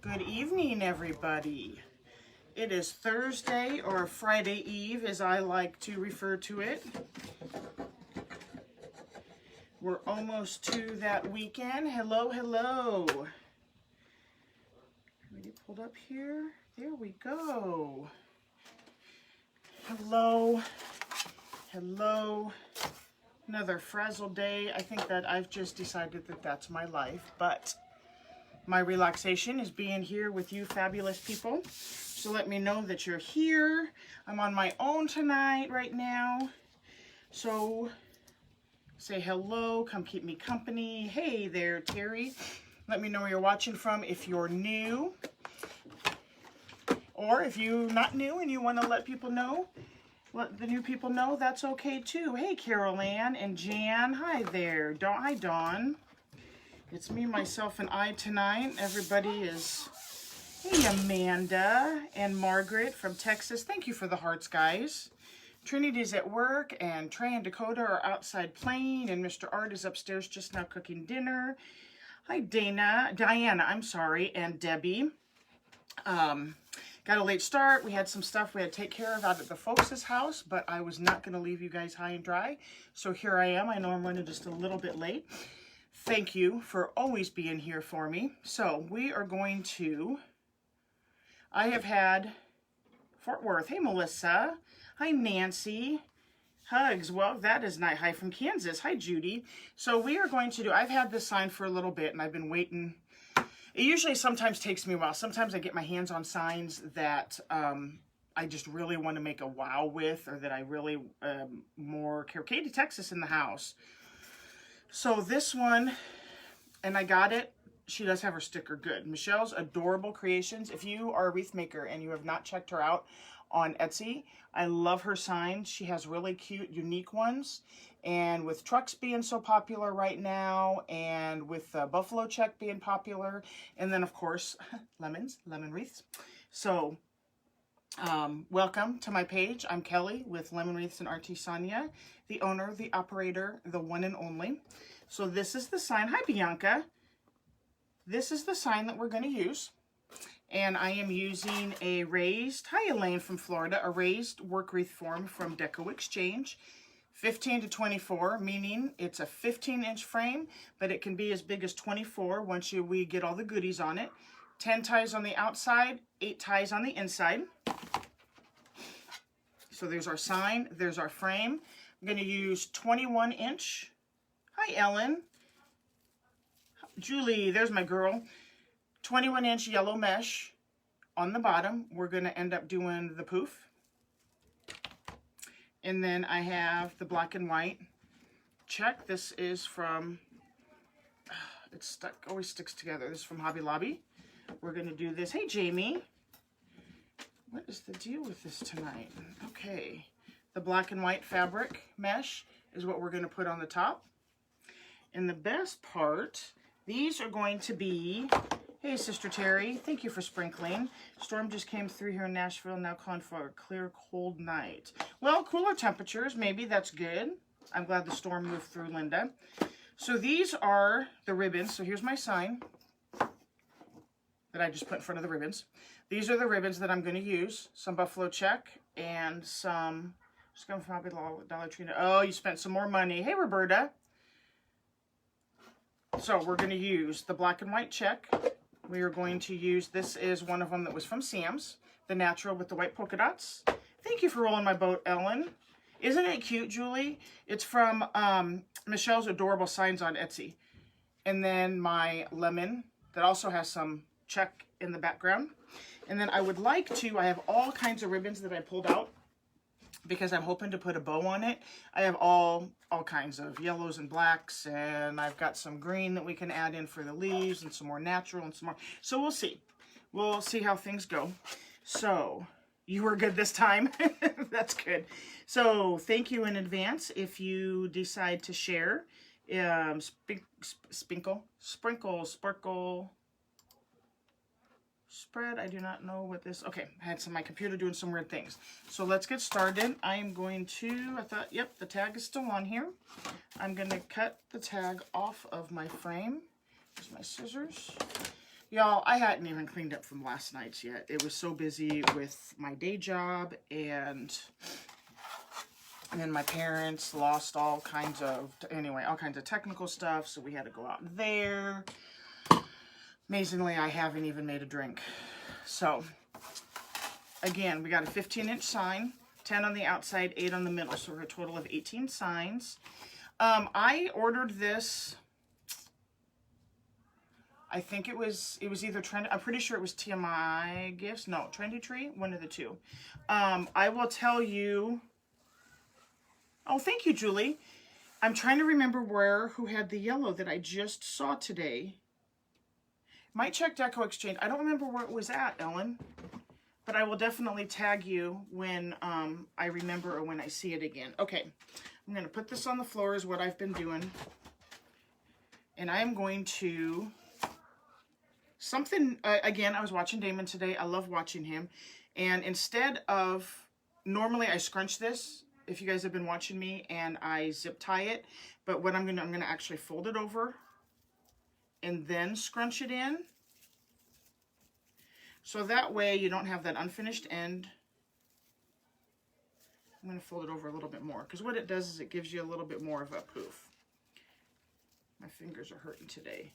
Good evening, everybody. It is Thursday, or Friday Eve, as I like to refer to it. We're almost to that weekend. Hello, hello. Let me get pulled up here. There we go. Hello. Hello. Another frazzle day. I think that I've just decided that that's my life, but my relaxation is being here with you fabulous people. So let me know that you're here. I'm on my own tonight right now. So say hello, come keep me company. Hey there, Terry. Let me know where you're watching from if you're new. Or if you're not new and you want to let people know, let the new people know, that's okay too. Hey, Carol Ann and Jan. Hi there. Hi, Dawn. It's me, myself, and I tonight. Everybody is... Hey, Amanda and Margaret from Texas. Thank you for the hearts, guys. Trinity's at work, and Trey and Dakota are outside playing, and Mr. Art is upstairs just now cooking dinner. Hi, Diana, I'm sorry, and Debbie. Got a late start. We had some stuff we had to take care of out at the folks' house, but I was not going to leave you guys high and dry. So here I am. I know I'm running just a little bit late. Thank you for always being here for me. So we are going to, I have had Fort Worth. Hey, Melissa. Hi, Nancy. Hugs. Well, that is night. Hi from Kansas. Hi, Judy. So we are going to do, I've had this sign for a little bit and I've been waiting. It usually sometimes takes me a while. Sometimes I get my hands on signs that I just really want to make a wow with, or that I really more care. Katie, Texas in the house. So this one, and I got it, she does have her sticker, good. Michelle's Adorable Creations. If you are a wreath maker and you have not checked her out on Etsy, I love her signs. She has really cute, unique ones. And with trucks being so popular right now, and with Buffalo Check being popular, and then of course, lemon wreaths. So, welcome to my page. I'm Kelly with Lemon Wreaths and Artisania, the owner, the operator, the one and only. So this is the sign. Hi, Bianca. This is the sign that we're going to use. And I am using a raised, hi Elaine from Florida, a raised work wreath form from Deco Exchange. 15 to 24, meaning it's a 15-inch frame, but it can be as big as 24 once we get all the goodies on it. 10 ties on the outside, 8 ties on the inside. So there's our sign, there's our frame. I'm going to use 21-inch. Hi, Ellen. Julie, there's my girl. 21-inch yellow mesh on the bottom. We're going to end up doing the poof. And then I have the black and white check. This is from, it's stuck, always sticks together. This is from Hobby Lobby. We're going to do this. Hey, Jamie. What is the deal with this tonight? Okay. The black and white fabric mesh is what we're going to put on the top. And the best part, these are going to be, hey, Sister Terry, thank you for sprinkling. Storm just came through here in Nashville, now calling for a clear, cold night. Well, cooler temperatures, maybe that's good. I'm glad the storm moved through, Linda. So these are the ribbons. So here's my sign that I just put in front of the ribbons. These are the ribbons that I'm going to use. Some Buffalo Check and some, just going from Dollar Tree. Oh, you spent some more money. Hey, Roberta. So we're going to use the black and white check. We are going to use, this is one of them that was from Sam's, the natural with the white polka dots. Thank you for rolling my boat, Ellen. Isn't it cute, Julie? It's from Michelle's Adorable Signs on Etsy. And then my lemon that also has some check in the background. And then I would like to, I have all kinds of ribbons that I pulled out because I'm hoping to put a bow on it. I have all kinds of yellows and blacks, and I've got some green that we can add in for the leaves, and some more natural and some more. So we'll see. We'll see how things go. So you were good this time. That's good. So thank you in advance if you decide to share. Sprinkle, sparkle, spread. I do not know what this, okay, I had my computer doing some weird things. So let's get started. I am going to, I thought, yep, the tag is still on here. I'm going to cut the tag off of my frame. Here's my scissors. Y'all, I hadn't even cleaned up from last night's yet. It was so busy with my day job, and then my parents lost all kinds of technical stuff, so we had to go out there. Amazingly, I haven't even made a drink. So, again, we got a 15-inch sign, 10 on the outside, 8 on the middle, so we're a total of 18 signs. I ordered this, I think it was either Trendy, I'm pretty sure it was TMI Gifts, no, Trendy Tree, one of the two. I will tell you, oh, thank you, Julie. I'm trying to remember who had the yellow that I just saw today. Might check Deco Exchange. I don't remember where it was at, Ellen. But I will definitely tag you when I remember or when I see it again. Okay, I'm going to put this on the floor is what I've been doing. And I am going to... again, I was watching Damon today. I love watching him. And instead of... Normally I scrunch this, if you guys have been watching me, and I zip tie it. But what I'm going to actually fold it over and then scrunch it in. So that way you don't have that unfinished end. I'm going to fold it over a little bit more, because what it does is it gives you a little bit more of a poof. My fingers are hurting today.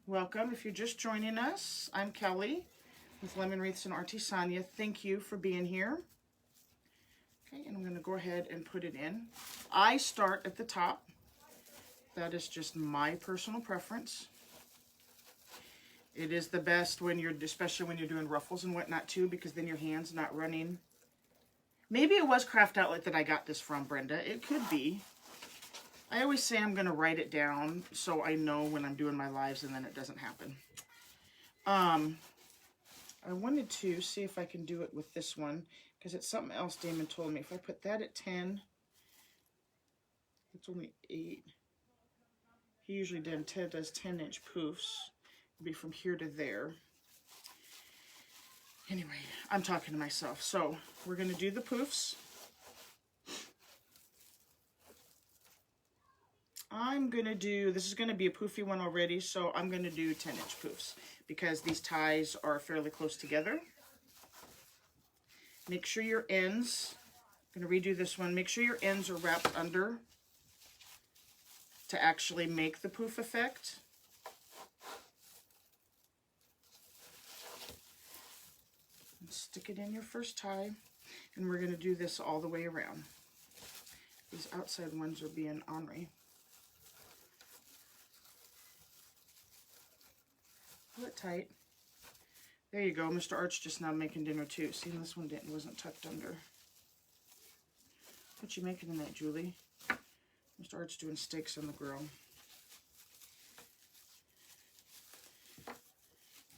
Welcome. If you're just joining us, I'm Kelly with Lemon Wreaths and Artisania. Thank you for being here. Okay, and I'm going to go ahead and put it in. I start at the top. That is just my personal preference. It is the best when especially when you're doing ruffles and whatnot too, because then your hand's not running. Maybe it was Craft Outlet that I got this from, Brenda. It could be. I always say I'm going to write it down so I know when I'm doing my lives, and then it doesn't happen. I wanted to see if I can do it with this one, because it's something else Damon told me. If I put that at 10, it's only 8. He usually does 10-inch poofs. It'll be from here to there. Anyway, I'm talking to myself. So we're going to do the poofs. This is going to be a poofy one already, so I'm going to do 10-inch poofs because these ties are fairly close together. Make sure your ends, I'm going to redo this one, make sure your ends are wrapped under to actually make the poof effect. And stick it in your first tie, and we're going to do this all the way around. These outside ones are being ornery. Pull it tight. There you go. Mr. Arch just now making dinner too. See, this one wasn't tucked under. What you making tonight, Julie? Mr. Arch doing steaks on the grill.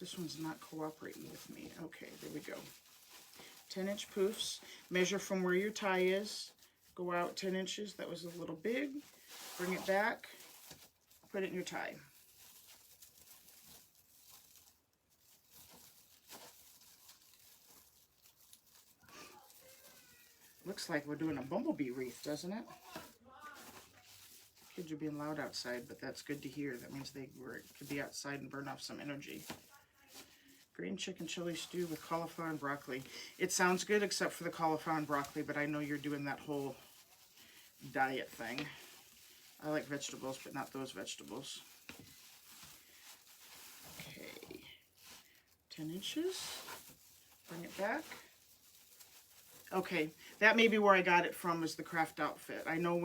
This one's not cooperating with me. Okay, there we go. 10-inch poofs. Measure from where your tie is. Go out 10 inches. That was a little big. Bring it back. Put it in your tie. Looks like we're doing a bumblebee wreath, doesn't it? Kids are being loud outside, but that's good to hear. That means they could be outside and burn off some energy. Green chicken chili stew with cauliflower and broccoli. It sounds good except for the cauliflower and broccoli, but I know you're doing that whole diet thing. I like vegetables, but not those vegetables. Okay. 10 inches. Bring it back. Okay, that may be where I got it from, is the Craft Outfit. I know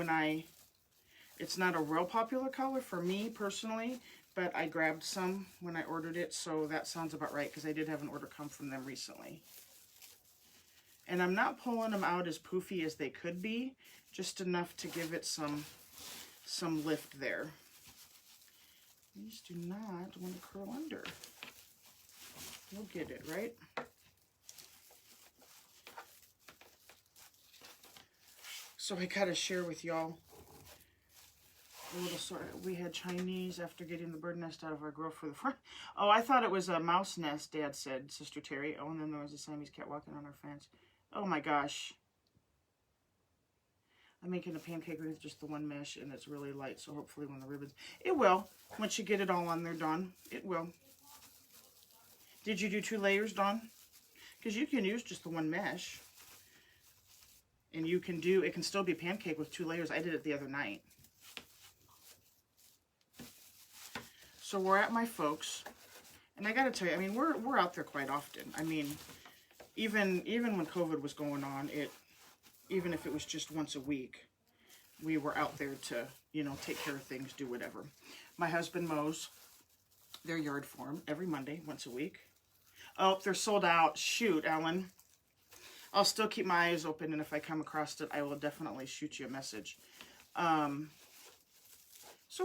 it's not a real popular color for me personally, but I grabbed some when I ordered it, so that sounds about right, because I did have an order come from them recently. And I'm not pulling them out as poofy as they could be, just enough to give it some lift there. These do not want to curl under. You'll get it, right? So I gotta share with y'all a little story. We had Chinese after getting the bird nest out of our grill for the front. Oh, I thought it was a mouse nest, Dad said, Sister Terry. Oh, and then there was a Siamese cat walking on our fence. Oh my gosh. I'm making a pancake with just the one mesh, and it's really light, so hopefully when the ribbons... It will. Once you get it all on there, Dawn, it will. Did you do 2 layers, Dawn? Because you can use just the one mesh. And you can do... It can still be a pancake with 2 layers. I did it the other night. So we're at my folks. And I got to tell you, I mean, we're out there quite often. I mean, even when COVID was going on, even if it was just once a week, we were out there to, you know, take care of things, do whatever. My husband mows their yard for him every Monday, once a week. Oh, they're sold out. Shoot, Alan. I'll still keep my eyes open, and if I come across it, I will definitely shoot you a message. So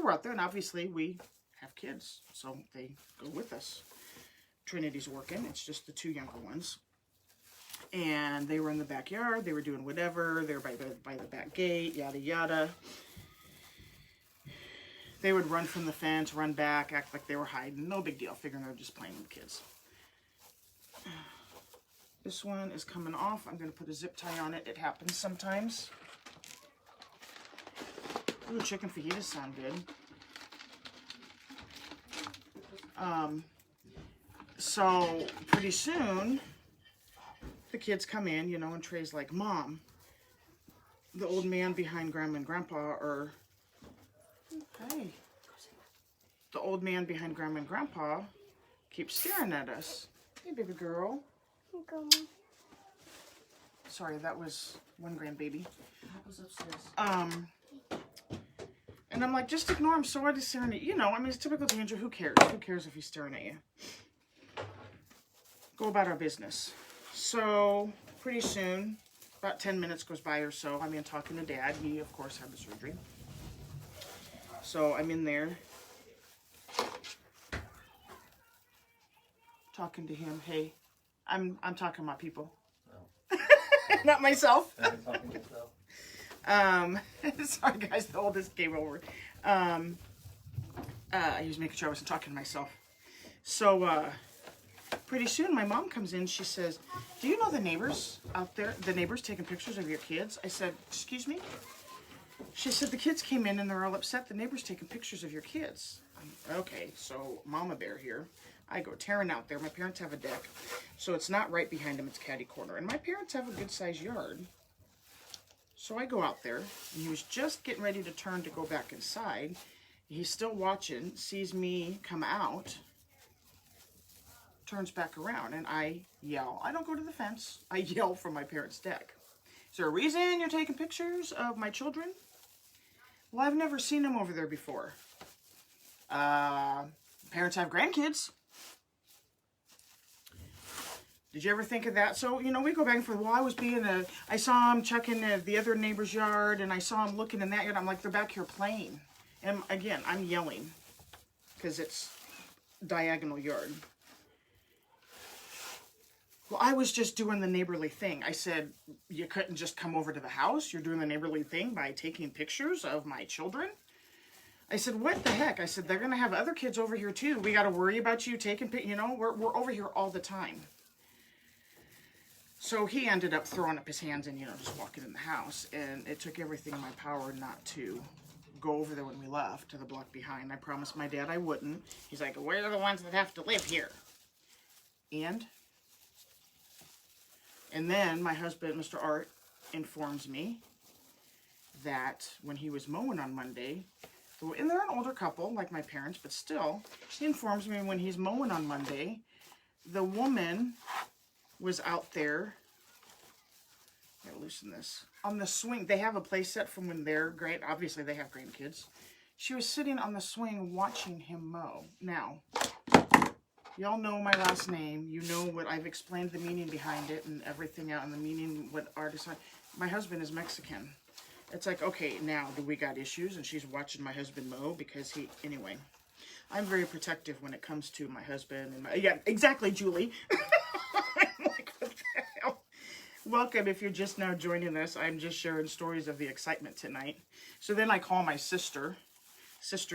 we're out there, and obviously we have kids, so they go with us. Trinity's working. It's just the 2 younger ones. And they were in the backyard. They were doing whatever. They were by the back gate, yada, yada. They would run from the fence, run back, act like they were hiding. No big deal. Figuring they're just playing with kids. This one is coming off. I'm going to put a zip tie on it. It happens sometimes. Ooh, chicken fajitas sound good. So pretty soon... the kids come in, you know, and Trey's like, Mom, the old man behind Grandma and Grandpa are, hey, the old man behind Grandma and Grandpa keeps staring at us. Hey, baby girl. Sorry, that was one grandbaby. That was upstairs. And I'm like, just ignore him. So what is staring at you? You know, I mean, it's typical teenager. Who cares? Who cares if he's staring at you? Go about our business. So, pretty soon, about 10 minutes goes by or so, I'm in talking to Dad. He, of course, had the surgery. So, I'm in there talking to him. Hey, I'm talking to my people. Oh. Not myself. Talking to yourself. Sorry, guys, the oldest came over. He was making sure I wasn't talking to myself. So, pretty soon, my mom comes in. She says, do you know the neighbors out there? The neighbors taking pictures of your kids? I said, excuse me? She said, the kids came in and they're all upset. The neighbors taking pictures of your kids. Okay, so Mama Bear here. I go tearing out there. My parents have a deck. So it's not right behind them. It's catty corner. And my parents have a good-sized yard. So I go out there. And he was just getting ready to turn to go back inside. He's still watching. Sees me come out. Turns back around, and I yell. I don't go to the fence. I yell from my parents' deck. Is there a reason you're taking pictures of my children? Well, I've never seen them over there before. Parents have grandkids. Did you ever think of that? So, you know, we go back and forth. Well, I saw him checking the other neighbor's yard, and I saw him looking in that yard. I'm like, they're back here playing. And again, I'm yelling because it's diagonal yard. Well, I was just doing the neighborly thing. I said, you couldn't just come over to the house? You're doing the neighborly thing by taking pictures of my children? I said, what the heck? I said, they're going to have other kids over here too. We got to worry about you taking pictures. You know, we're over here all the time. So he ended up throwing up his hands and, you know, just walking in the house. And it took everything in my power not to go over there when we left to the block behind. I promised my dad I wouldn't. He's like, we're the ones that have to live here. And then my husband, Mr. Art, informs me that when he was mowing on Monday, and they're an older couple, like my parents, but still, he informs me when he's mowing on Monday, the woman was out there, I gotta loosen this, on the swing. They have a play set from when they're great. Obviously, they have grandkids. She was sitting on the swing watching him mow. Now, y'all know my last name. You know what I've explained the meaning behind it and everything out and the meaning, what artist. My husband is Mexican. It's like, okay, now do we got issues? And she's watching my husband mow because anyway, I'm very protective when it comes to my husband. And yeah, exactly, Julie. I'm like, what the hell? Welcome if you're just now joining us. I'm just sharing stories of the excitement tonight. So then I call my Sister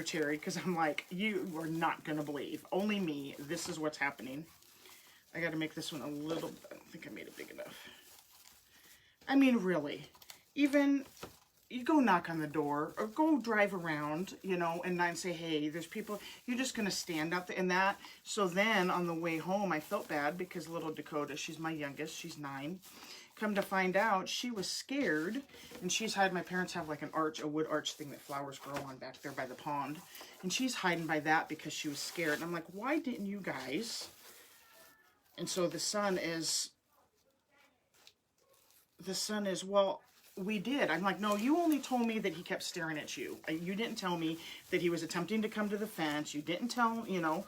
Terry, because I'm like, you are not going to believe. Only me. This is what's happening. I got to make this one a little, I don't think I made it big enough. I mean, really. Even you go knock on the door or go drive around, you know, and not say, hey, there's people, you're just going to stand out there and that. So then on the way home, I felt bad because little Dakota, she's my youngest, she's 9. Come to find out, she was scared, and she's hiding. My parents have like an arch, a wood arch thing that flowers grow on back there by the pond. And she's hiding by that because she was scared. And I'm like, why didn't you guys? And so the son is, well, we did. I'm like, no, you only told me that he kept staring at you. You didn't tell me that he was attempting to come to the fence. You didn't tell, you know.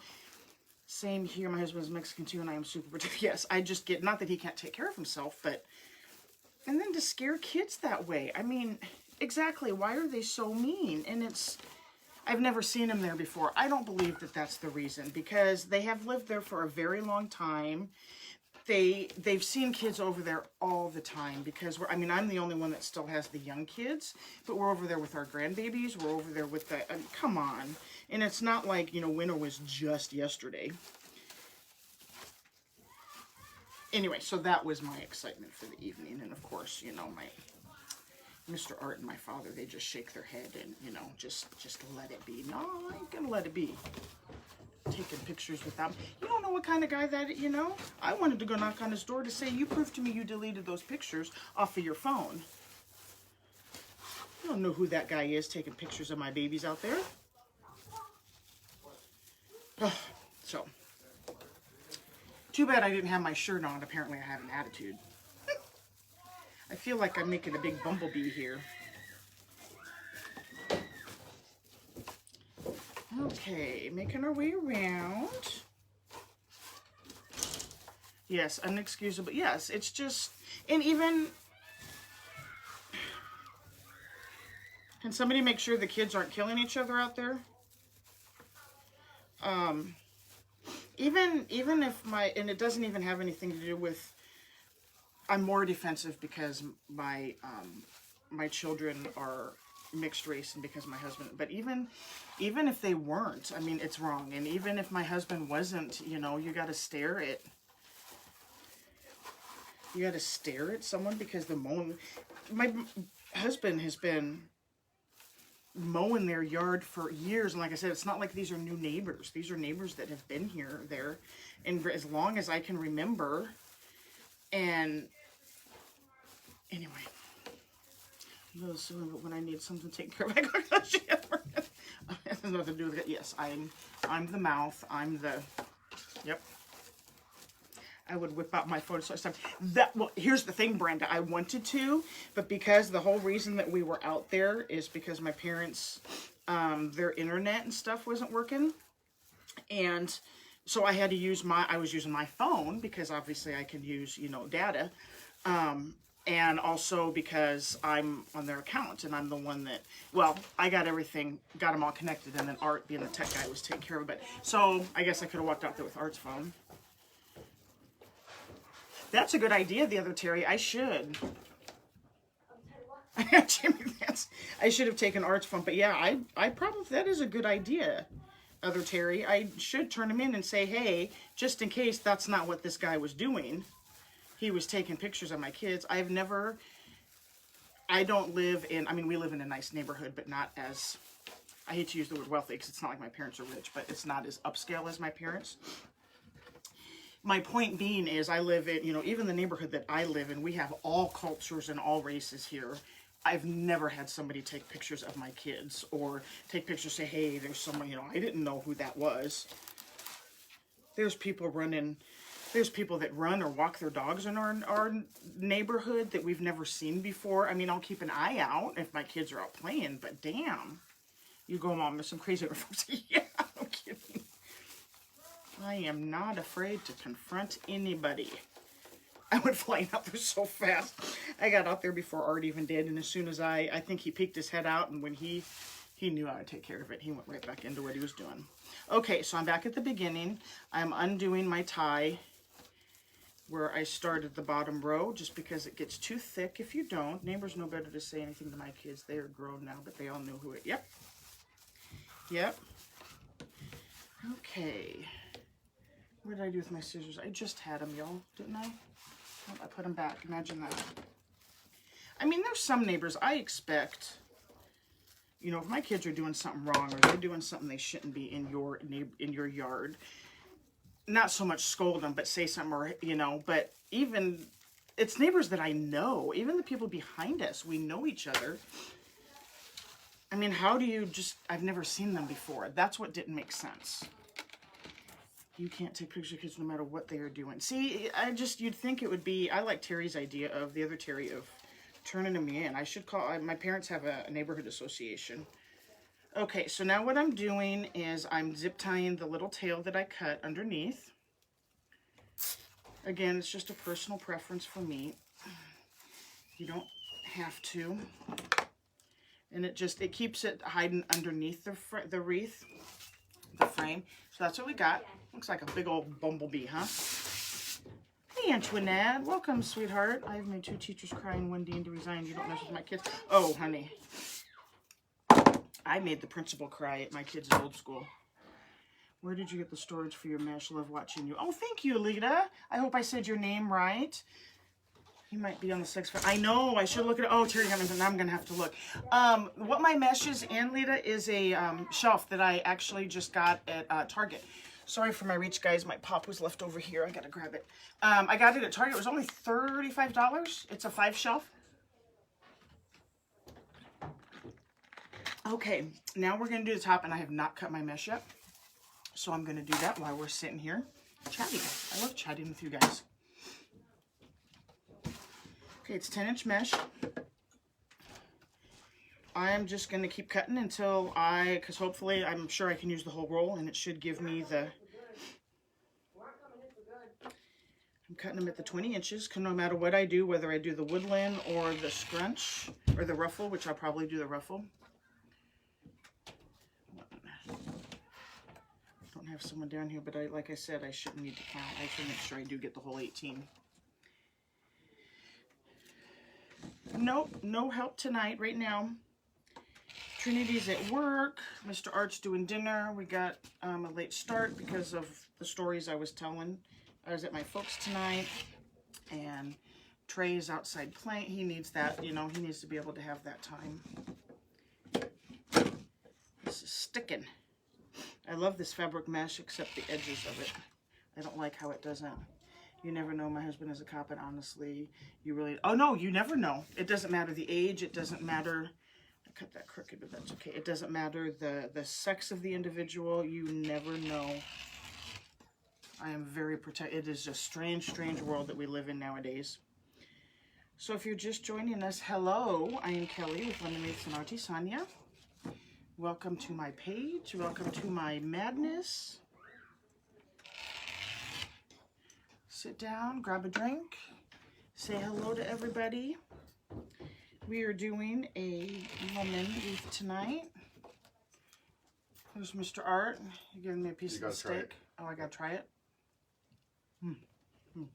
Same here. My husband's Mexican too, and I am super protective. Yes, I just get, not that he can't take care of himself, but, and then to scare kids that way. I mean, exactly. Why are they so mean? And it's, I've never seen him there before. I don't believe that that's the reason, because they have lived there for a very long time. They've seen kids over there all the time, because we're, I mean, I'm the only one that still has the young kids, but we're over there with our grandbabies. We're over there with the, come on. And it's not like, you know, winter was just yesterday. Anyway, so that was my excitement for the evening. And of course, you know, my Mr. Art and my father, they just shake their head and, you know, just let it be. No, I ain't gonna let it be. Taking pictures with them. You don't know what kind of guy that, you know? I wanted to go knock on his door to say, you proved to me you deleted those pictures off of your phone. I don't know who that guy is taking pictures of my babies out there. Oh, so, too bad I didn't have my shirt on. Apparently I have an attitude. I feel like I'm making a big bumblebee here. Okay, making our way around. Yes, unexcusable. Yes, it's just, and even, can somebody make sure the kids aren't killing each other out there? Even if my, and it doesn't even have anything to do with, I'm more defensive because my, my children are mixed race and because my husband, but even if they weren't, I mean, it's wrong. And even if my husband wasn't, you know, you got to stare at someone because the mowing, my husband has been mowing their yard for years, and like I said, it's not like these are new neighbors. These are neighbors that have been there and as long as I can remember. And anyway, no, soon, but when I need something taken care of, I go to the shower. It has nothing to do with it. Yes, I'm the mouth. I'm the, yep. I would whip out my phone. So well, here's the thing, Brenda. I wanted to, but because the whole reason that we were out there is because my parents, their internet and stuff wasn't working. And so I had to use I was using my phone because obviously I can use, you know, data. And also because I'm on their account and I'm the one that, well, I got everything, got them all connected, and then Art, being the tech guy, was taking care of it. So I guess I could have walked out there with Art's phone. That's a good idea, the other Terry. I should. I should have taken Art's phone, but yeah, I probably, that is a good idea, other Terry. I should turn him in and say, hey, just in case that's not what this guy was doing. He was taking pictures of my kids. I don't live in, I mean, we live in a nice neighborhood, but not as, I hate to use the word wealthy because it's not like my parents are rich, but it's not as upscale as my parents. My point being is I live in, you know, even the neighborhood that I live in, we have all cultures and all races here. I've never had somebody take pictures of my kids or take pictures, say, hey, there's someone, you know, I didn't know who that was. There's people that run or walk their dogs in our neighborhood that we've never seen before. I mean, I'll keep an eye out if my kids are out playing, but damn, you go, Mom, there's some crazy other folks. Yeah, no kidding. I am not afraid to confront anybody. I went flying out there so fast. I got out there before Art even did, and as soon as I think he peeked his head out, and when he knew how to take care of it, he went right back into what he was doing. Okay, so I'm back at the beginning. I'm undoing my tie where I started the bottom row, just because it gets too thick if you don't. Neighbors know better to say anything to my kids. They are grown now, but they all knew who it, yep. Okay. What did I do with my scissors? I just had them, y'all, didn't I? Oh, I put them back. Imagine that. I mean, there's some neighbors I expect, you know, if my kids are doing something wrong or they're doing something they shouldn't be in your yard, not so much scold them, but say something, or, you know, but even, it's neighbors that I know, even the people behind us, we know each other. I mean, how do you just, I've never seen them before. That's what didn't make sense. You can't take pictures of kids no matter what they are doing. See, you'd think it would be, I like Terry's idea of, the other Terry, of turning them in. I should call, my parents have a neighborhood association. Okay, so now what I'm doing is I'm zip tying the little tail that I cut underneath. Again, it's just a personal preference for me. You don't have to. And it keeps it hiding underneath the wreath, the frame. So that's what we got. Looks like a big old bumblebee, huh? Hey, Antoinette. Welcome, sweetheart. I've made 2 teachers cry and 1 dean to resign. You don't mess with my kids. Oh, honey. I made the principal cry at my kids' old school. Where did you get the storage for your mesh? Love watching you. Oh, thank you, Lita. I hope I said your name right. He might be on the 6th floor. I know. I should look at it. Oh, Terry, now I'm going to have to look. What my mesh is in, Lita, is a shelf that I actually just got at Target. Sorry for my reach, guys. My pop was left over here. I got to grab it. I got it at Target. It was only $35. It's a 5 shelf. Okay, now we're going to do the top, and I have not cut my mesh yet. So I'm going to do that while we're sitting here chatting. I love chatting with you guys. Okay, it's 10-inch mesh. I'm just going to keep cutting until because hopefully I'm sure I can use the whole roll, and it should give me the, I'm cutting them at the 20 inches, because no matter what I do, whether I do the woodland or the scrunch, or the ruffle, which I'll probably do the ruffle. I don't have someone down here, but like I said, I shouldn't need to count. I should make sure I do get the whole 18. Nope, no help tonight, right now. Trinity's at work. Mr. Art's doing dinner. We got a late start because of the stories I was telling. I was at my folks tonight, and Trey's outside playing. He needs that, you know, he needs to be able to have that time. This is sticking. I love this fabric mesh, except the edges of it. I don't like how it doesn't. You never know. My husband is a cop, and honestly, you really... Oh, no, you never know. It doesn't matter the age. It doesn't matter... I cut that crooked, but that's okay. It doesn't matter the sex of the individual. You never know. I am very protected. It is a strange, strange world that we live in nowadays. So if you're just joining us, hello. I am Kelly with Lemonades and Artisania. Welcome to my page. Welcome to my madness. Sit down, grab a drink, say hello to everybody. We are doing a lemon wreath tonight. There's Mr. Art. You're giving me a piece of the steak. Oh, I gotta try it.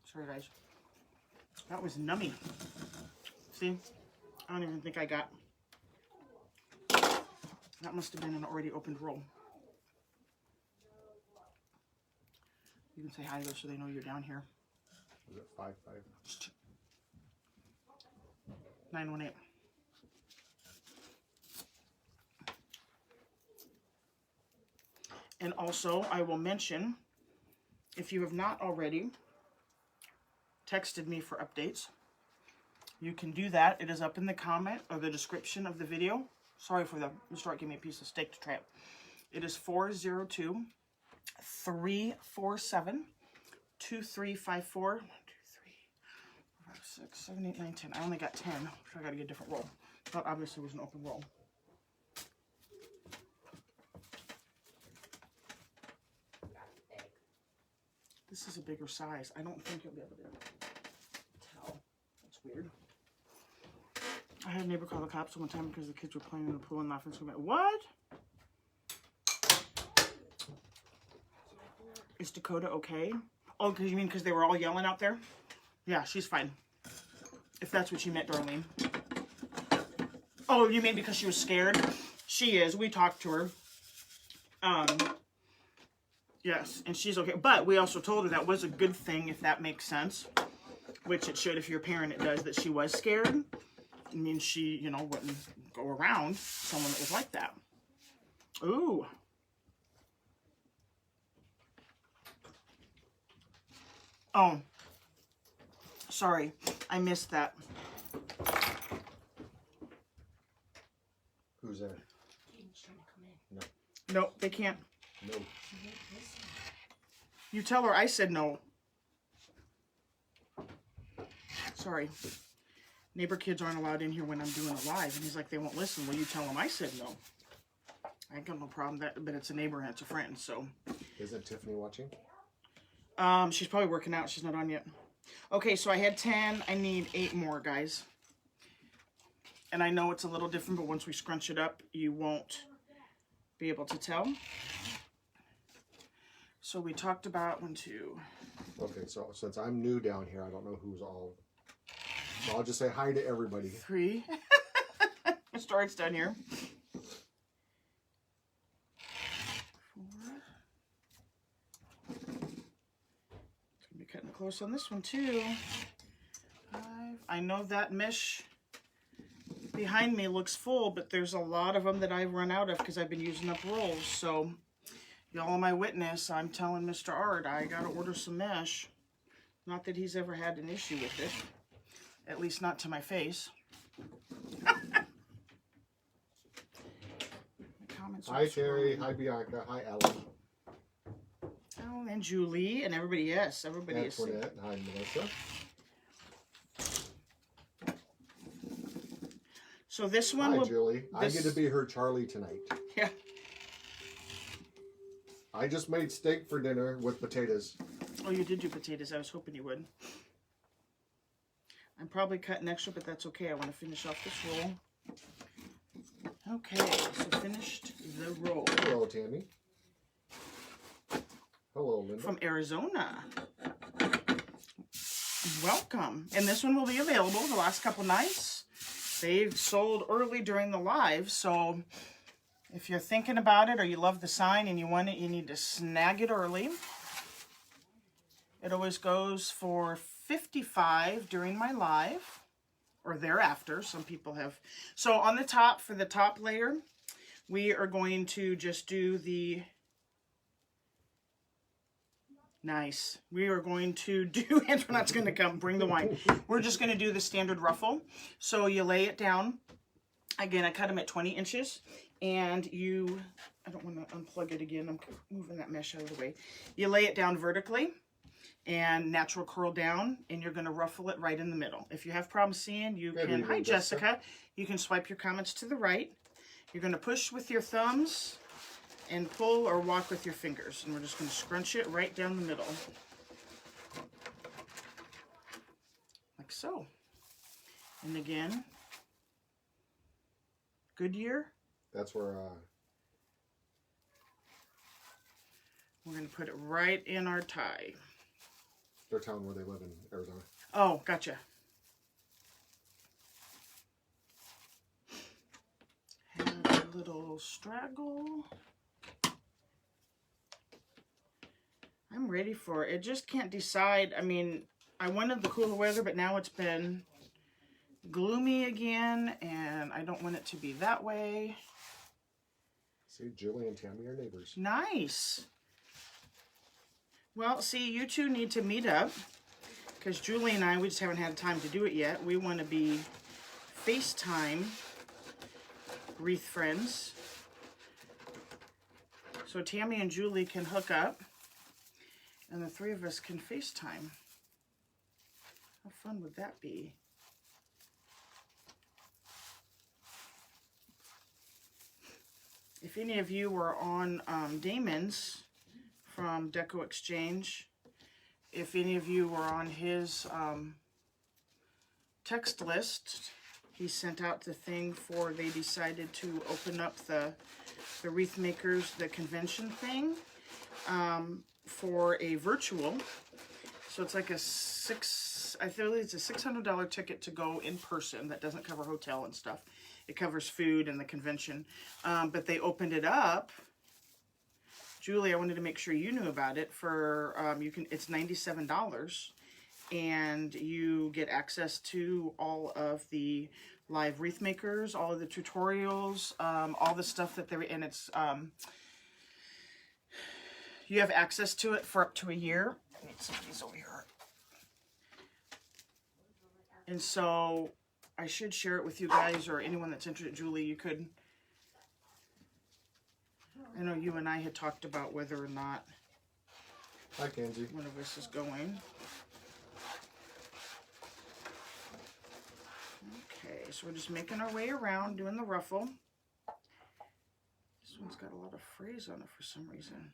Sorry, guys. That was nummy. See? I don't even think I got... That must have been an already opened roll. You can say hi though so they know you're down here. Is it 55? 918. And also, I will mention, if you have not already texted me for updates, you can do that. It is up in the comment or the description of the video. Sorry for the Mr. Art gave me a piece of steak to try it. It is 402-347-2354. 1, 2, 3, 4, 5, 6, 7, 8, 9, 10. I only got 10, so I gotta get a different roll. That obviously was an open roll. This is a bigger size. I don't think you'll be able to tell. That's weird. I had a neighbor call the cops one time because the kids were playing in the pool and laughing so bad. What? Is Dakota okay? Oh, because you mean because they were all yelling out there? Yeah, she's fine. If that's what you meant, Darlene. Oh, you mean because she was scared? She is. We talked to her. Yes, and she's okay. But we also told her that was a good thing, if that makes sense. Which it should. If you're a parent, it does. That she was scared. I mean, she, you know, wouldn't go around someone that was like that. Ooh. Oh. Sorry, I missed that. Who's there? Caden's trying to come in. No. Nope, they can't. No. She won't listen. You tell her I said no. Sorry. Neighbor kids aren't allowed in here when I'm doing a live. And he's like, they won't listen. Well, you tell them I said no. I got no problem with that, but it's a neighbor and it's a friend, so. Isn't Tiffany watching? She's probably working out. She's not on yet. Okay, so I had 10. I need 8 more, guys. And I know it's a little different, but once we scrunch it up, you won't be able to tell. So we talked about 1, 2. Okay, so since I'm new down here, I don't know who's all. So I'll just say hi to everybody. 3. Starts down here. 4. It's gonna be cutting it close on this one too. 5. I know that mesh behind me looks full, but there's a lot of them that I've run out of because I've been using up rolls. So y'all are my witness. I'm telling Mr. Art I gotta order some mesh. Not that he's ever had an issue with it. At least not to my face. Hi Terry, hi Bianca, hi Ellen, Oh, and Julie, and everybody, yes, everybody is. Antoinette, hi Melissa. So this one Hi will, Julie, I this- get to be her Charlie tonight. yeah. I just made steak for dinner with potatoes. Oh, you did do potatoes. I was hoping you would. I'm probably cutting extra, but that's okay. I want to finish off this roll. Okay, so finished the roll. Hello Tammy. Hello Linda. From Arizona. Welcome. And this one will be available the last couple nights. They've sold early during the live, so if you're thinking about it or you love the sign and you want it, you need to snag it early. It always goes for $55 during my live or thereafter. Some people have. So on the top, for the top layer, we are going to just do the nice. We are going to do, Antoinette's going to come bring the wine. We're just going to do the standard ruffle. So you lay it down. Again, I cut them at 20 inches. And you, I don't want to unplug it again. I'm moving that mesh out of the way. You lay it down vertically and natural curl down, and you're going to ruffle it right in the middle. If you have problems seeing, you Good can, evening, hi Jessica, you can swipe your comments to the right. You're going to push with your thumbs and pull or walk with your fingers. And we're just going to scrunch it right down the middle. Like so. And again, Goodyear. That's where We're going to put it right in our tie. their town where they live in Arizona. Oh, gotcha. Have a little straggle. I'm ready for it. I just can't decide. I mean, I wanted the cooler weather, but now it's been gloomy again, and I don't want it to be that way. See, Julie and Tammy are neighbors. Nice. Well, see, you two need to meet up, because Julie and I, we just haven't had time to do it yet. We want to be FaceTime wreath friends. So Tammy and Julie can hook up, and the 3 of us can FaceTime. How fun would that be? If any of you were on Damon's from Deco Exchange, if any of you were on his text list, he sent out the thing for, they decided to open up the Wreath Makers, the convention thing, for a virtual. So it's like a I feel it's a $600 ticket to go in person. That doesn't cover hotel and stuff. It covers food and the convention. But they opened it up. Julie, I wanted to make sure you knew about it. For it's $97, and you get access to all of the live wreath makers, all of the tutorials, all the stuff that they're, and it's, you have access to it for up to a year. I need some of these over here. And so I should share it with you guys, or anyone that's interested. Julie, you could, I know you and I had talked about whether or not Hi, Kenzie. one of us is going. Okay, so we're just making our way around, doing the ruffle. This one's got a lot of phrase on it for some reason.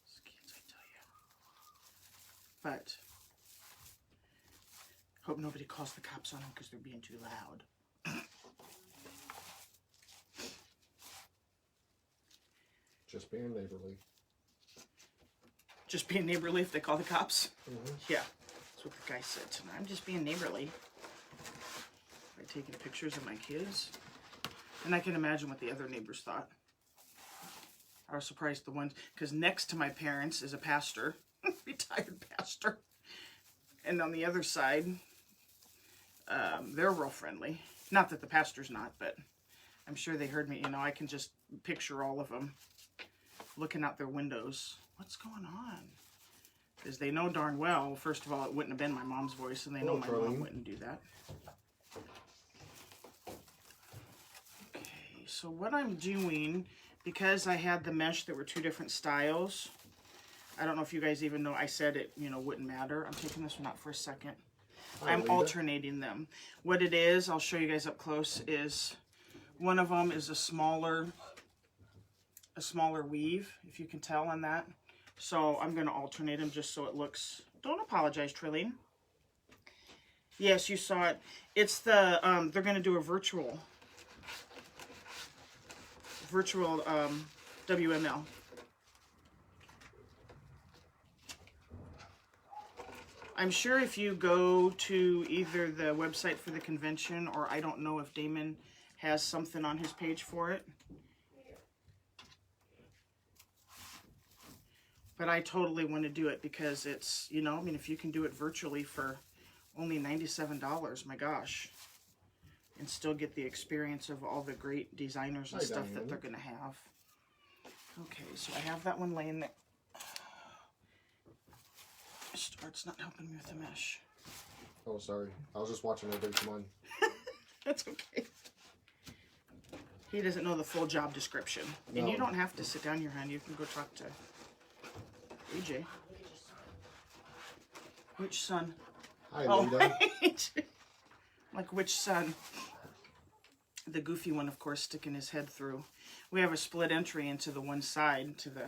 Skins, I tell you. But hope nobody calls the cops on them because they're being too loud. Just being neighborly. Just being neighborly if they call the cops? Mm-hmm. Yeah, that's what the guy said tonight. I'm just being neighborly by taking pictures of my kids. And I can imagine what the other neighbors thought. I was surprised the ones, because next to my parents is a pastor, retired pastor. And on the other side, they're real friendly. Not that the pastor's not, but I'm sure they heard me. You know, I can just picture all of them looking out their windows. What's going on? Because they know darn well, first of all, it wouldn't have been my mom's voice, and they know my mom wouldn't do that. Okay, so what I'm doing, because I had the mesh that were two different styles, I don't know if you guys even know, I said it, you know, wouldn't matter. I'm taking this one out for a second. I'm alternating them. What it is, I'll show you guys up close, is one of them is a smaller weave, if you can tell on that. So I'm going to alternate them just so it looks... Don't apologize, Trillian. Yes, you saw it. It's the... they're going to do a virtual WML. I'm sure if you go to either the website for the convention, or I don't know if Damon has something on his page for it. But I totally want to do it because it's, you know, I mean, if you can do it virtually for only $97, my gosh, and still get the experience of all the great designers and stuff that they're going to have. Okay, so I have that one laying there. It's not helping me with the mesh. Oh, sorry. I was just watching everybody come on. That's okay. He doesn't know the full job description. No. And you don't have to sit down here, hon. You can go talk to AJ. Which son? Hi, Lita. Like which son? The goofy one, of course, sticking his head through. We have a split entry into the one side to the...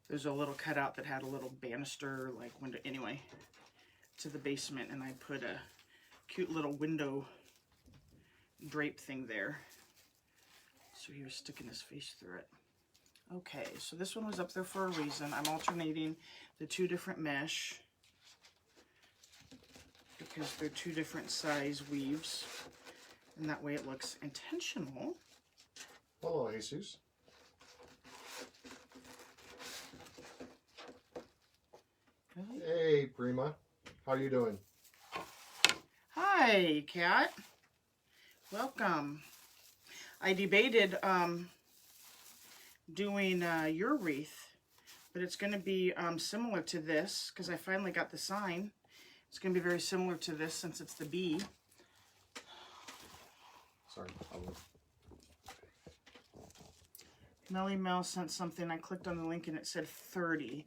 There's a little cutout that had a little banister, like window, anyway, to the basement, and I put a cute little window drape thing there. So he was sticking his face through it. Okay, so this one was up there for a reason. I'm alternating the two different mesh because they're two different size weaves, and that way it looks intentional. Hello, Jesus. Really? Hey, Prima. How you doing? Hi, Kat. Welcome. I debated doing your wreath, but it's going to be similar to this because I finally got the sign. It's going to be very similar to this since it's the bee. Sorry. Melly Mel sent something. I clicked on the link and it said 30.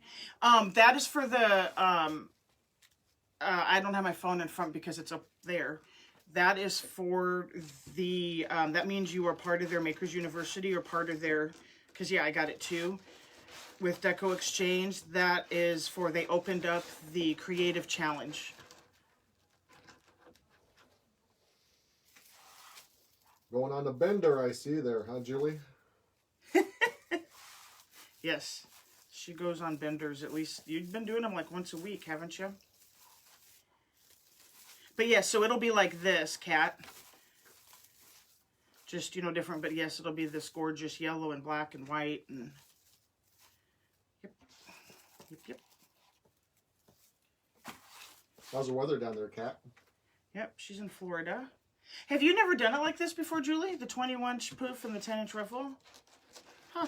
That is for the, I don't have my phone in front because it's up there. That is for the, that means you are part of their Makers University or part of their, because yeah, I got it too. With Deco Exchange, that is for, they opened up the Creative Challenge. Going on the bender, I see there, huh, Julie? Yes, she goes on benders. At least you've been doing them like once a week, haven't you? But yeah, so it'll be like this, Kat. Just, you know, different. But yes, it'll be this gorgeous yellow and black and white. And yep. Yep, yep. How's the weather down there, Kat? Yep, she's in Florida. Have you never done it like this before, Julie? The 21-inch poof and the 10-inch ruffle? Huh.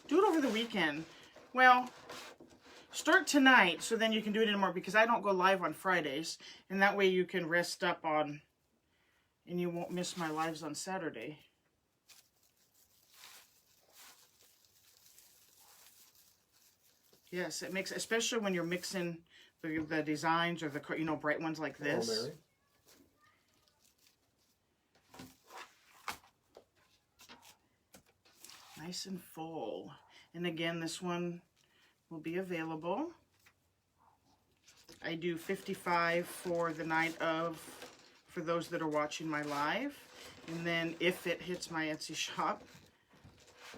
Do it over the weekend. Well, start tonight so then you can do it anymore because I don't go live on Fridays. And that way you can rest up on, and you won't miss my lives on Saturday. Yes, it makes, especially when you're mixing the designs or the, you know, bright ones like this. Hello, Mary. Nice and full. And again, this one will be available. I do 55 for the night of, for those that are watching my live. And then if it hits my Etsy shop,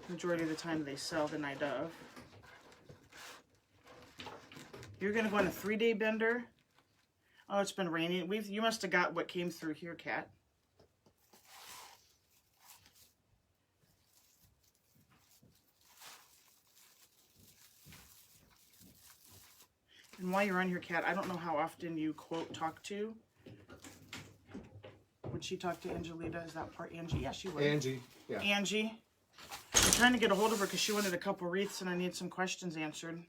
majority of the time they sell the night of. You're gonna go on a 3-day bender. Oh, it's been raining. You must have got what came through here, Kat. And while you're on here, Kat, I don't know how often you quote talk to. Would she talk to Angelita? Is that part Angie? Yeah, she would. Angie. Yeah. Angie. I'm trying to get a hold of her because she wanted a couple wreaths and I need some questions answered.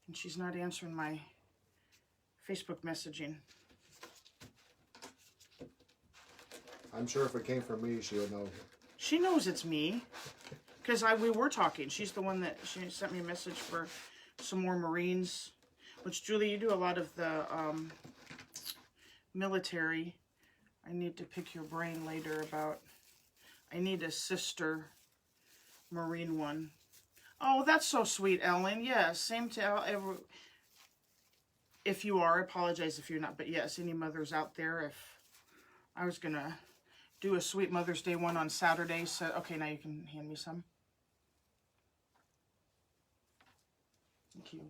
And she's not answering my Facebook messaging. I'm sure if it came from me, she would know. She knows it's me. Because we were talking. She's the one that she sent me a message for some more Marines. Which, Julie, you do a lot of the military. I need to pick your brain later about... I need a sister Marine one. Oh, that's so sweet, Ellen. Yes, same to if you are. I apologize if you're not. But yes, any mothers out there, if I was going to do a sweet Mother's Day one on Saturday. So, okay, now you can hand me some. Thank you.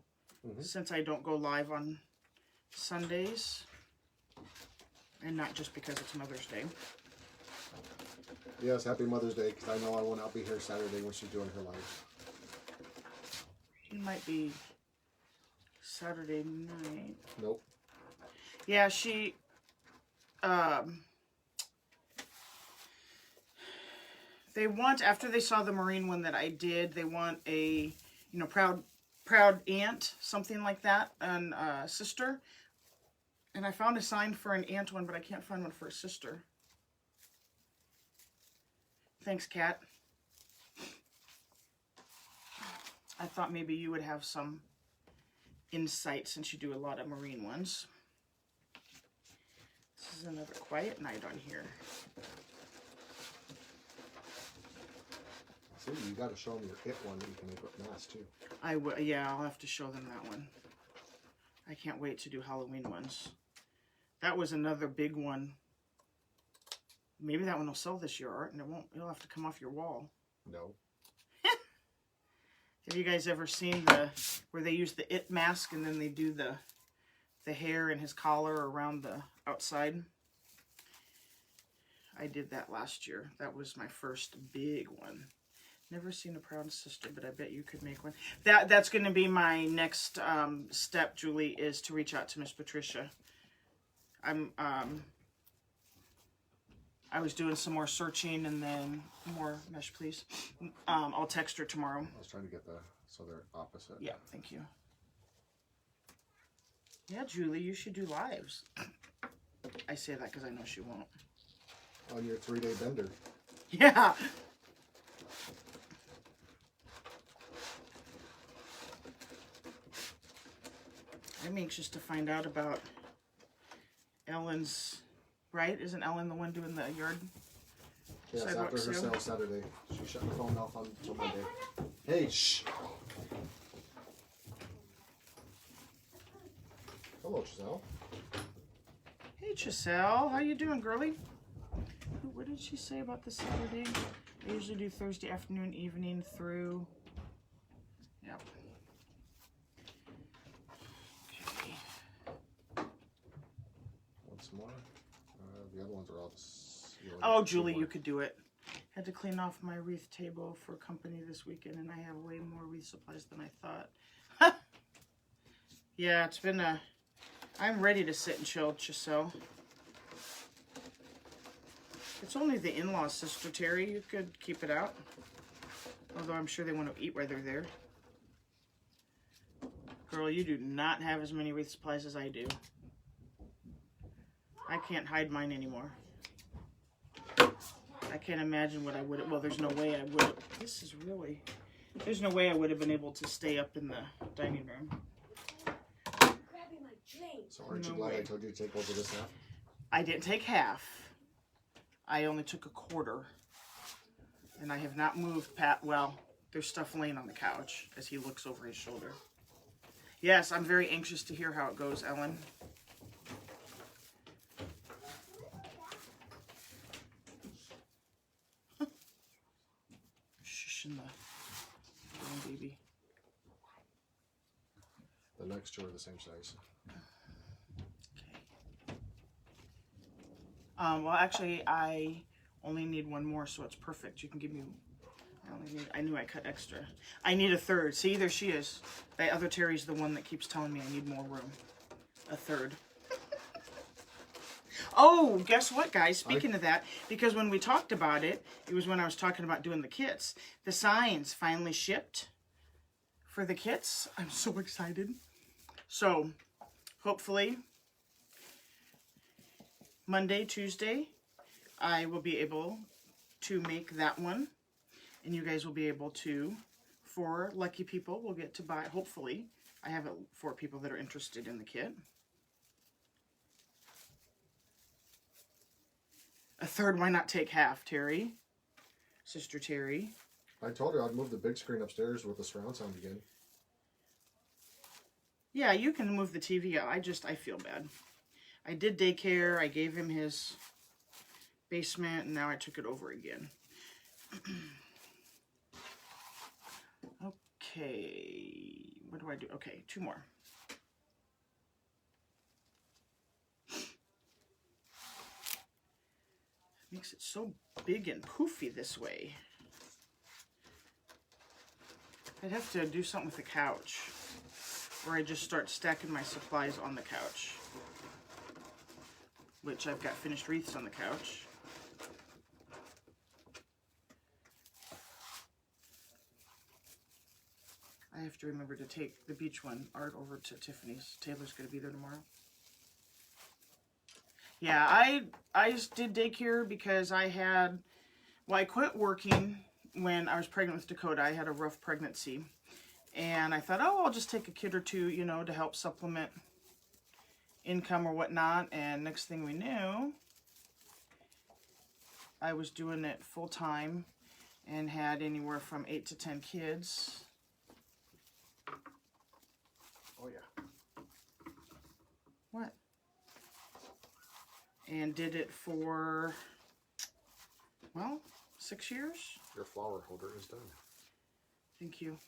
Mm-hmm. Since I don't go live on Sundays, and not just because it's Mother's Day. Yes, happy Mother's Day, because I know I will not be here Saturday when she's doing her live. It might be Saturday night. Nope. Yeah, she... they want, after they saw the Marine one that I did, they want a, you know, proud aunt, something like that, and sister. And I found a sign for an aunt one, but I can't find one for a sister. Thanks, Kat. I thought maybe you would have some insight since you do a lot of Marine ones. This is another quiet night on here. See, you got to show them your it one that you can make with masks too. Yeah, I'll have to show them that one. I can't wait to do Halloween ones. That was another big one. Maybe that one will sell this year, Art, and it'll have to come off your wall. No. Have you guys ever seen where they use the it mask and then they do the hair and his collar around the outside? I did that last year. That was my first big one. Never seen a proud sister, but I bet you could make one. That's going to be my next step, Julie, is to reach out to Miss Patricia. I was doing some more searching and then more mesh, please. I'll text her tomorrow. I was trying to get so they're opposite. Yeah, thank you. Yeah, Julie, you should do lives. I say that because I know she won't. On your 3-day bender. Yeah. I'm anxious to find out about Ellen's, right? Isn't Ellen the one doing the yard? Yes, Sidewalk after her sale? sale Saturday. She shut her phone off until Monday. Hey, shh. Hello, Giselle. Hey, Chiselle. How you doing, girlie? What did she say about this Saturday? I usually do Thursday afternoon, evening through... Yep. Okay. Once more. The other ones are all just... Oh, Julie, you could do it. Had to clean off my wreath table for company this weekend, and I have way more wreath supplies than I thought. Yeah, it's been a... I'm ready to sit and chill, Chiselle. It's only the in-laws, Sister Terry. You could keep it out. Although I'm sure they want to eat while they're there. Girl, you do not have as many wreath supplies as I do. I can't hide mine anymore. I can't imagine what I would have... Well, there's no way I would have... This is really... There's no way I would have been able to stay up in the dining room. Grabbing my plate. So aren't you No glad way. I told you to take over this half? I didn't take half. I only took a quarter. And I have not moved Pat. Well, there's stuff laying on the couch as he looks over his shoulder. Yes, I'm very anxious to hear how it goes, Ellen. Shushing the little baby. The next two are the same size. Okay. Well, actually, I only need one more, so it's perfect. You can give me... I knew I cut extra. I need a third. See, there she is. That other Terry's the one that keeps telling me I need more room. A third. Oh, guess what, guys? Speaking of that, because when we talked about it, it was when I was talking about doing the kits. The signs finally shipped for the kits. I'm so excited. So, hopefully, Monday, Tuesday, I will be able to make that one. And you guys will be able to, 4 lucky people will get to buy, hopefully. I have 4 people that are interested in the kit. A third, why not take half, Terry? Sister Terry. I told her I'd move the big screen upstairs with the surround sound again. Yeah, you can move the TV out. I feel bad. I did daycare. I gave him his basement, and now I took it over again. Okay, what do I do? Okay, 2 more. Makes it so big and poofy this way. I'd have to do something with the couch, where I just start stacking my supplies on the couch. Which I've got finished wreaths on the couch. I have to remember to take the beach one, Art, over to Tiffany's. Taylor's going to be there tomorrow. Yeah, I just did daycare because I had... Well, I quit working when I was pregnant with Dakota. I had a rough pregnancy. And I thought, oh, I'll just take a kid or 2, you know, to help supplement income or whatnot. And next thing we knew, I was doing it full time and had anywhere from 8 to 10 kids. Oh, yeah. What? And did it for, well, 6 years? Your flower holder is done. Thank you.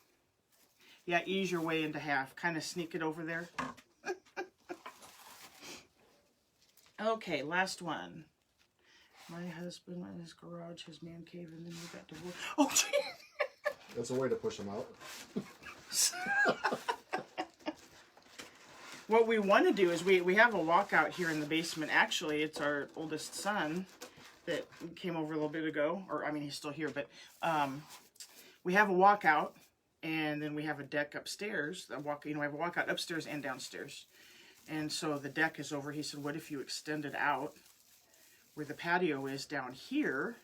Yeah, ease your way into half. Kind of sneak it over there. Okay, last one. My husband went in his garage, his man cave, and then we got divorced. Oh, gee. That's a way to push them out. What we want to do is we have a walkout here in the basement. Actually, it's our oldest son that came over a little bit ago. Or, I mean, he's still here. But we have a walkout, and then we have a deck upstairs. We have a walkout upstairs and downstairs. And so the deck is over. He said, what if you extended out where the patio is down here,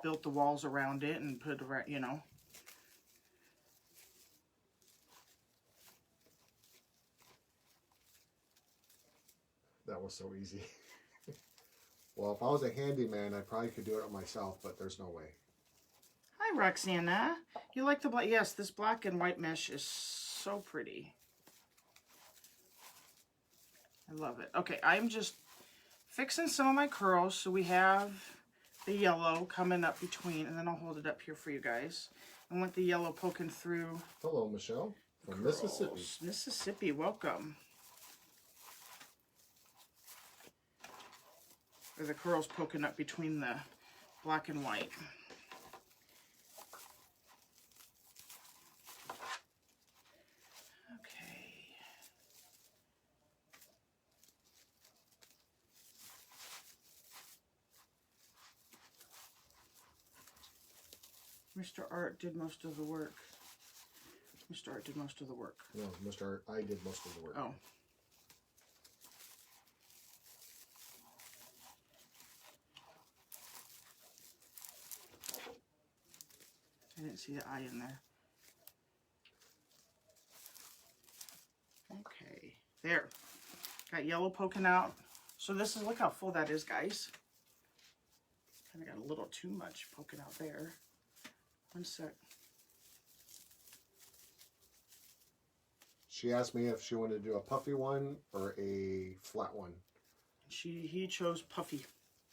built the walls around it, and put, you know. That was so easy. Well, if I was a handyman, I probably could do it myself, but there's no way. Hi, Roxana. You like the black? Yes, this black and white mesh is so pretty. I love it. Okay, I'm just fixing some of my curls. So we have the yellow coming up between, and then I'll hold it up here for you guys. I want the yellow poking through. Hello, Michelle from curls. Mississippi. Mississippi, welcome. Or the curls poking up between the black and white. Mr. Art did most of the work. Mr. Art did most of the work. No, Mr. I did most of the work. Oh. I didn't see the I in there. Okay, there. Got yellow poking out. So this is, look how full that is, guys. Kind of got a little too much poking out there. One sec. She asked me if she wanted to do a puffy one or a flat one. He chose puffy.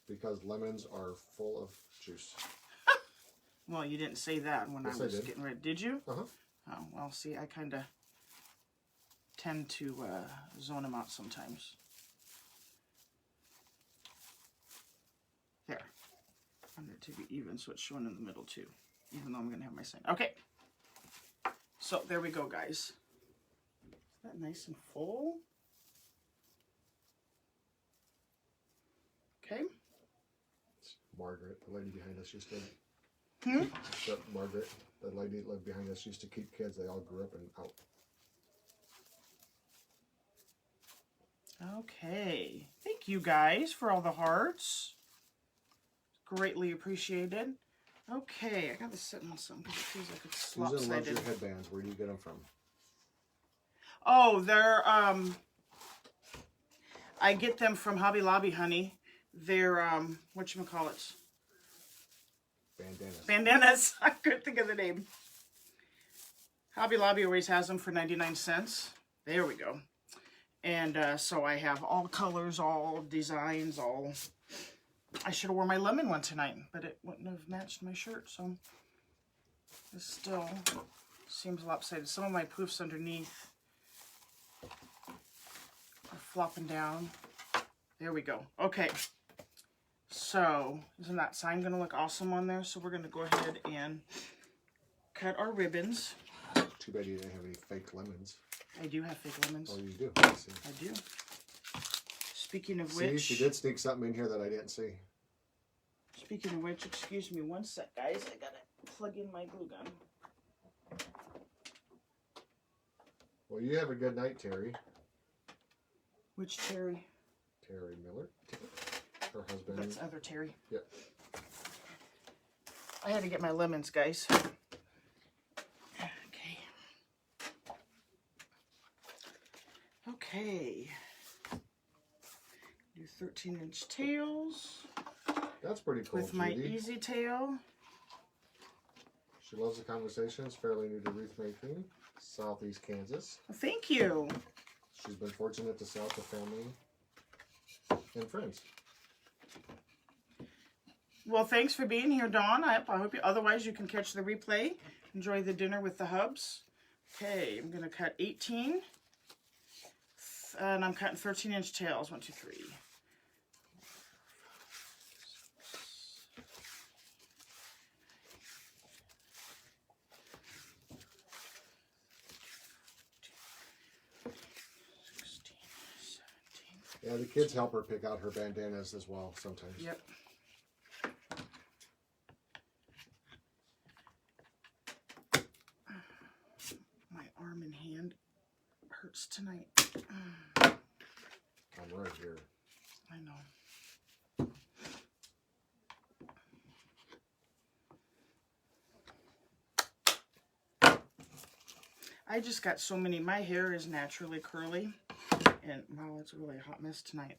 Because lemons are full of juice. Well, you didn't say that when Yes, I was I did. getting ready. Did you? Uh-huh. Oh, well, see, I kind of tend to zone them out sometimes. There. I want it to be even, so it's showing in the middle, too. Even though I'm going to have my sign. Okay. So, there we go, guys. Is that nice and full? Okay. Margaret, the lady behind us, used to. Hmm? Margaret, the lady that lived behind us, used to keep kids. They all grew up and out. Okay. Thank you guys for all the hearts. Greatly appreciated. Okay, I got this sitting on something because it feels like it's Susan loves lopsided. your headbands. Where do you get them from? Oh, they're I get them from Hobby Lobby, honey. They're whatchamacallits? Bandanas. Bandanas. I couldn't think of the name. Hobby Lobby always has them for 99 cents. There we go. And so I have all colors, all designs, all... I should have worn my lemon one tonight, but it wouldn't have matched my shirt, so... This still seems lopsided. Some of my poofs underneath are flopping down. There we go. Okay. So, isn't that sign going to look awesome on there? So we're going to go ahead and cut our ribbons. Too bad you didn't have any fake lemons. I do have fake lemons. Oh, you do? I see. I do. Speaking of See, which... she did sneak something in here that I didn't see. Speaking of which, excuse me one sec, guys. I gotta plug in my glue gun. Well, you have a good night, Terry. Which Terry? Terry Miller. Her husband. That's other Terry. Yep. I had to get my lemons, guys. Okay. Okay. Do 13-inch tails That's pretty cool, with my Judy. easy tail. She loves the conversations. Fairly new to wreath making. Southeast Kansas. Well, thank you. She's been fortunate to sell to family and friends. Well, thanks for being here, Dawn. I hope you, otherwise you can catch the replay. Enjoy the dinner with the hubs. Okay, I'm going to cut 18. And I'm cutting 13-inch tails. 1, 2, 3. Yeah, the kids help her pick out her bandanas as well sometimes. Yep. My arm and hand hurts tonight. I'm right here. I know. I just got so many. My hair is naturally curly. And wow, it's really a hot mess tonight.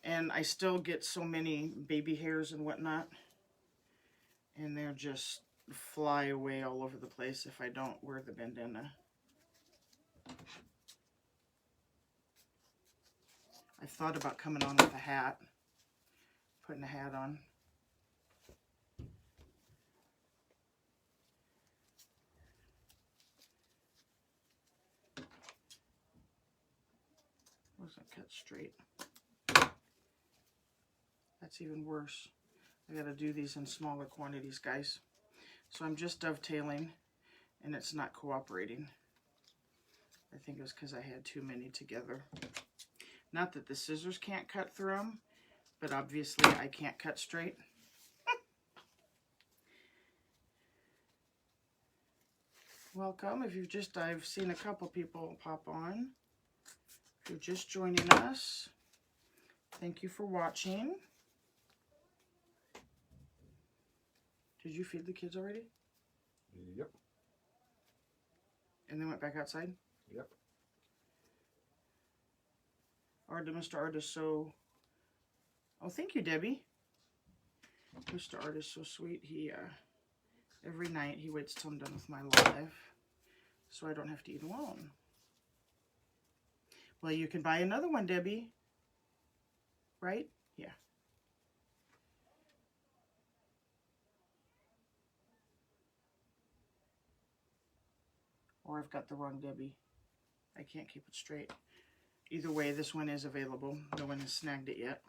And I still get so many baby hairs and whatnot. And they're just fly away all over the place if I don't wear the bandana. I thought about coming on with a hat. Putting a hat on. Wasn't cut straight. That's even worse. I gotta do these in smaller quantities, guys. So I'm just dovetailing and it's not cooperating. I think it was because I had too many together. Not that the scissors can't cut through them, but obviously I can't cut straight. welcome. If you've just, I've seen a couple people pop on. If you're just joining us, thank you for watching. Did you feed the kids already? Yep. And they went back outside? Yep. Mr. Artist, so... Oh, thank you, Debbie. Mr. Artist, so sweet. He, every night he waits till I'm done with my live, so I don't have to eat alone. Well, you can buy another one, Debbie. Right? Yeah. Or I've got the wrong Debbie. I can't keep it straight. Either way, this one is available. No one has snagged it yet.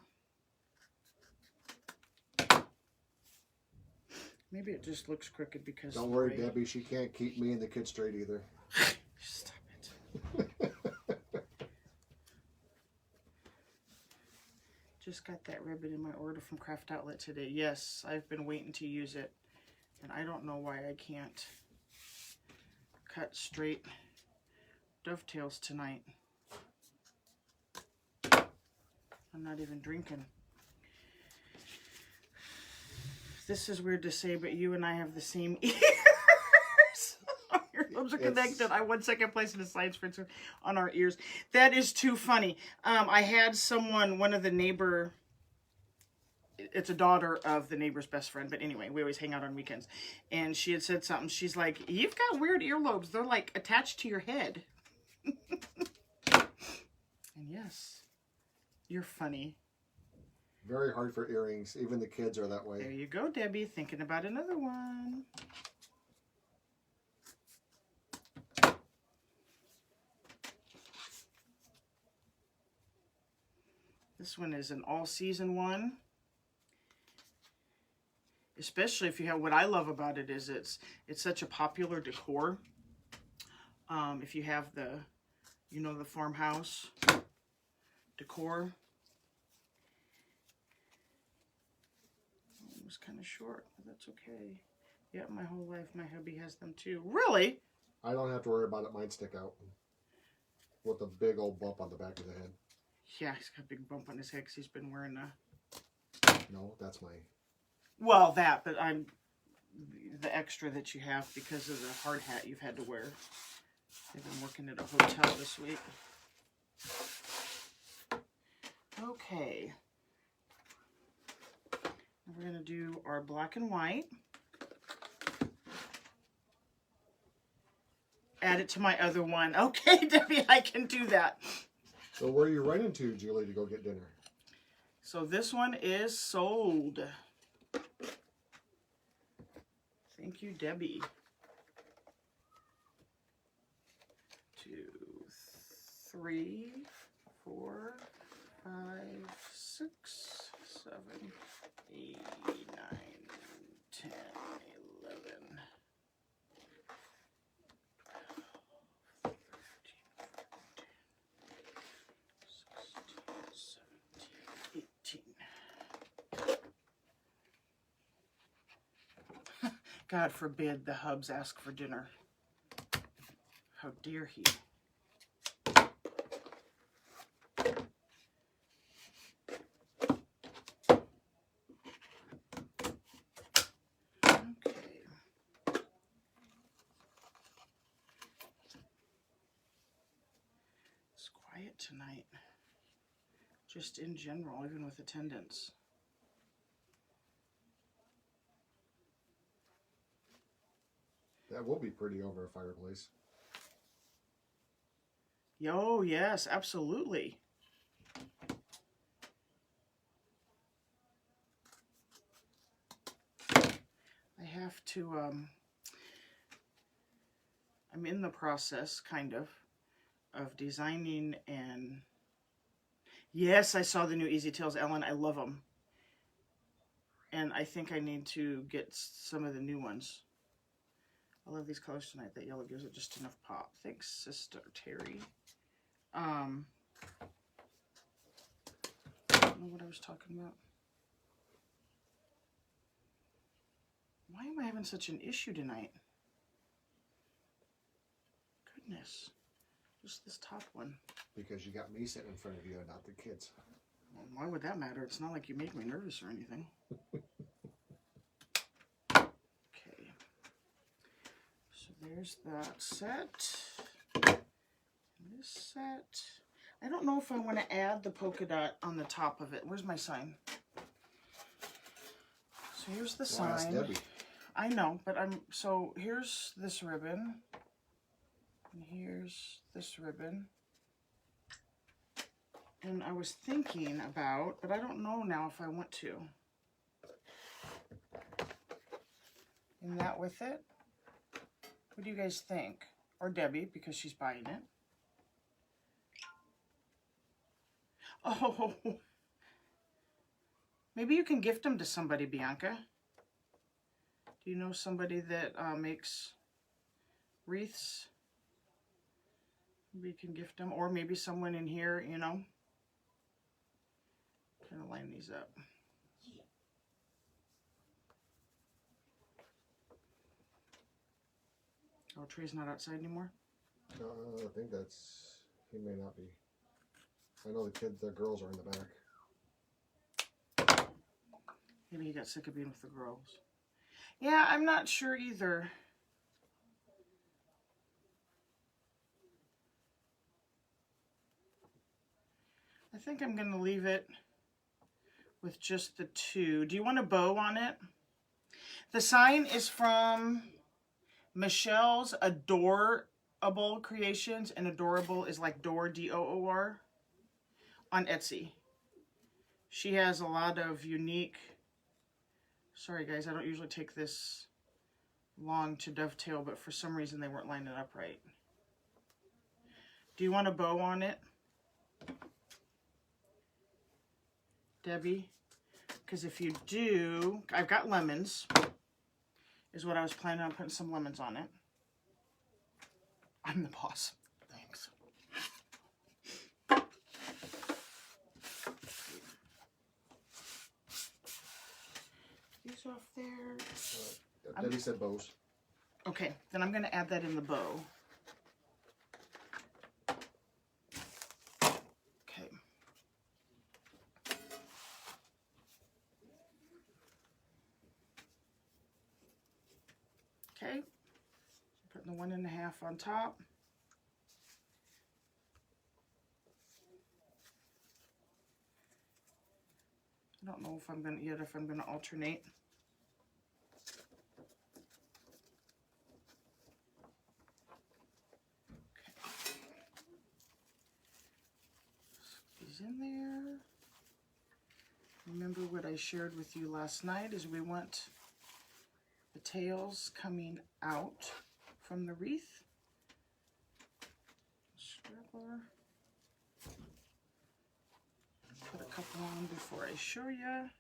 Maybe it just looks crooked because... Don't worry, Debbie. She can't keep me and the kids straight either. Stop it. Just got that ribbon in my order from Craft Outlet today. Yes, I've been waiting to use it. And I don't know why I can't cut straight dovetails tonight. I'm not even drinking. This is weird to say, but you and I have the same ears. Your earlobes are connected. I won second place in the science for on our ears. That is too funny. I had someone, one of the neighbor, it's a daughter of the neighbor's best friend, but anyway, we always hang out on weekends. And she had said something. She's like, you've got weird earlobes. They're like attached to your head. And yes, you're funny. Very hard for earrings. Even the kids are that way. There you go, Debbie. Thinking about another one. This one is an all-season one. Especially if you have, what I love about it is it's such a popular decor. If you have the, you know, the farmhouse decor. It was kind of short, but that's okay. Yeah, my whole life my hubby has them too. Really? I don't have to worry about it. Mine stick out with a big old bump on the back of the head. Yeah, he's got a big bump on his head because he's been wearing a... No, that's my... Well, that, but I'm... The extra that you have because of the hard hat you've had to wear. I've been working at a hotel this week. Okay. We're going to do our black and white. Add it to my other one. Okay, Debbie, I can do that. So where are you running to, Julie, to go get dinner? So this one is sold. Thank you, Debbie. 2, 3, 4, 5, 6, 7, 8, 9, 10, 11, 12, 13, 14, 16, 17, 18. God forbid the Hubs ask for dinner. How dare he? Tonight, just in general, even with attendance. That will be pretty over a fireplace. Yo, yes, absolutely. I have to, I'm in the process, kind of designing, and yes, I saw the new Easy Tails, Ellen. I love them. And I think I need to get some of the new ones. I love these colors tonight. That yellow gives it just enough pop. Thanks, Sister Terry. I don't know what I was talking about. Why am I having such an issue tonight? goodness. Just this top one. Because you got me sitting in front of you and not the kids. Well, why would that matter? It's not like you make me nervous or anything. Okay. So there's that set. This set. I don't know if I want to add the polka dot on the top of it. Where's my sign? So here's the Well, ask sign. Debbie. I know, but so here's this ribbon. And here's this ribbon. And I was thinking about, but I don't know now if I want to. And that with it? What do you guys think? Or Debbie, because she's buying it. Oh, maybe you can gift them to somebody, Bianca. Do you know somebody that makes wreaths? Maybe you can gift them, or maybe someone in here, you know. Trying to line these up. Oh, Trey's not outside anymore? I think that's, he may not be. I know the girls are in the back. Maybe he got sick of being with the girls. Yeah, I'm not sure either. I think I'm going to leave it with just the two. Do you want a bow on it? The sign is from Michelle's Adorable Creations, and Adorable is like door, D-O-O-R, on Etsy. She has a lot of unique... Sorry guys, I don't usually take this long to dovetail, but for some reason they weren't lining up right. Do you want a bow on it, Debbie? Because if you do, I've got lemons, is what I was planning on putting some lemons on it. I'm the boss. Thanks. These off there. Debbie said bows. Okay, then I'm going to add that in the bow. Okay. Okay. Putting the 1.5 on top. I don't know if I'm going to alternate. In there. Remember what I shared with you last night is we want the tails coming out from the wreath. Strapper. Put a couple on before I show you. I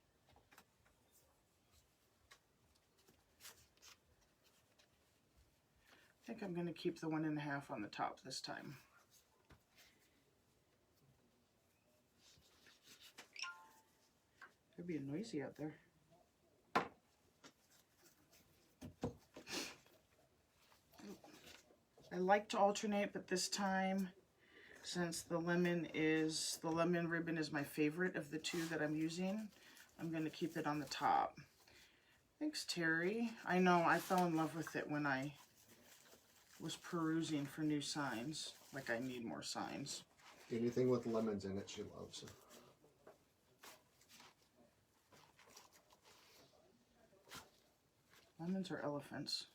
think I'm going to keep the 1.5 on the top this time. They're being noisy out there. I like to alternate, but this time, since the lemon ribbon is my favorite of the two that I'm using, I'm going to keep it on the top. Thanks, Terry. I know, I fell in love with it when I was perusing for new signs. Like, I need more signs. Anything with lemons in it, she loves. Lemons or elephants?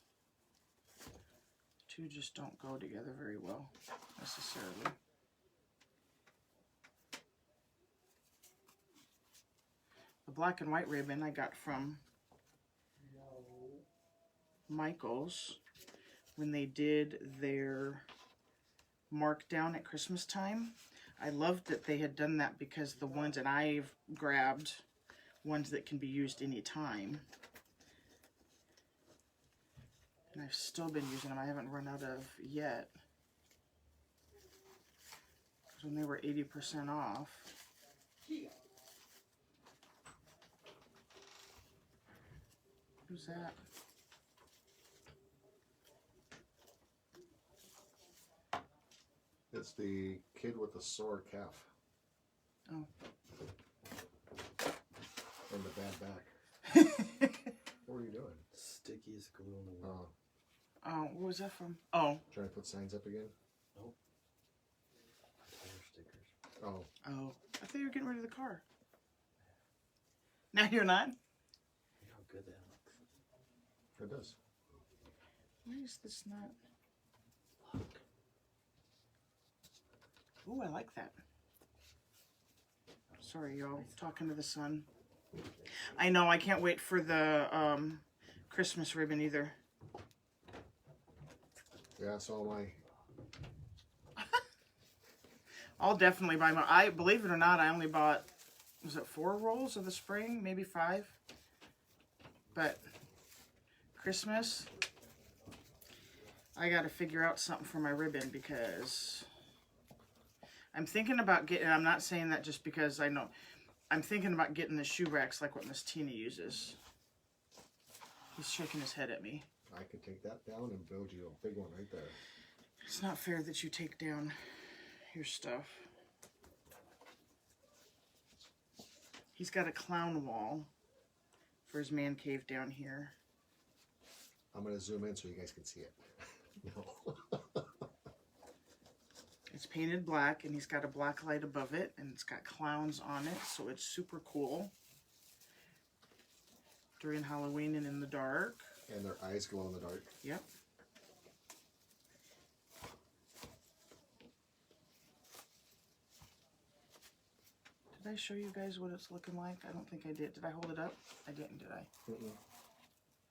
Two just don't go together very well, necessarily. The black and white ribbon I got from Michaels when they did their markdown at Christmas time. I loved that they had done that because the ones that I've grabbed, ones that can be used anytime. And I've still been using them. I haven't run out of yet. Because when they were 80% off. Who's that? It's the kid with the sore calf. Oh. And the bad back. What are you doing? Stickiest glue in the world. Oh, Oh, what was that from? Oh. trying to put signs up again? Tire stickers. Oh, Oh. I thought you were getting rid of the car. Now you're not? Look how good that looks. it does. Why is this not? Look. Ooh, I like that. Sorry, y'all. Talking to the sun. I know. I can't wait for the Christmas ribbon either. Yeah, so am I. I'll definitely buy more. I believe it or not, I only bought, was it 4 rolls of the spring, maybe 5. But Christmas, I got to figure out something for my ribbon because I'm thinking about getting. I'm not saying that just because I know. I'm thinking about getting the shoe racks like what Miss Tina uses. He's shaking his head at me. I could take that down and build you a big one right there. It's not fair that you take down your stuff. He's got a clown wall for his man cave down here. I'm going to zoom in so you guys can see it. No. It's painted black and he's got a black light above it and it's got clowns on it, so it's super cool. During Halloween and in the dark. And their eyes glow in the dark. Yep. Did I show you guys what it's looking like? I don't think I did. Did I hold it up? I didn't, did I? Mm-mm.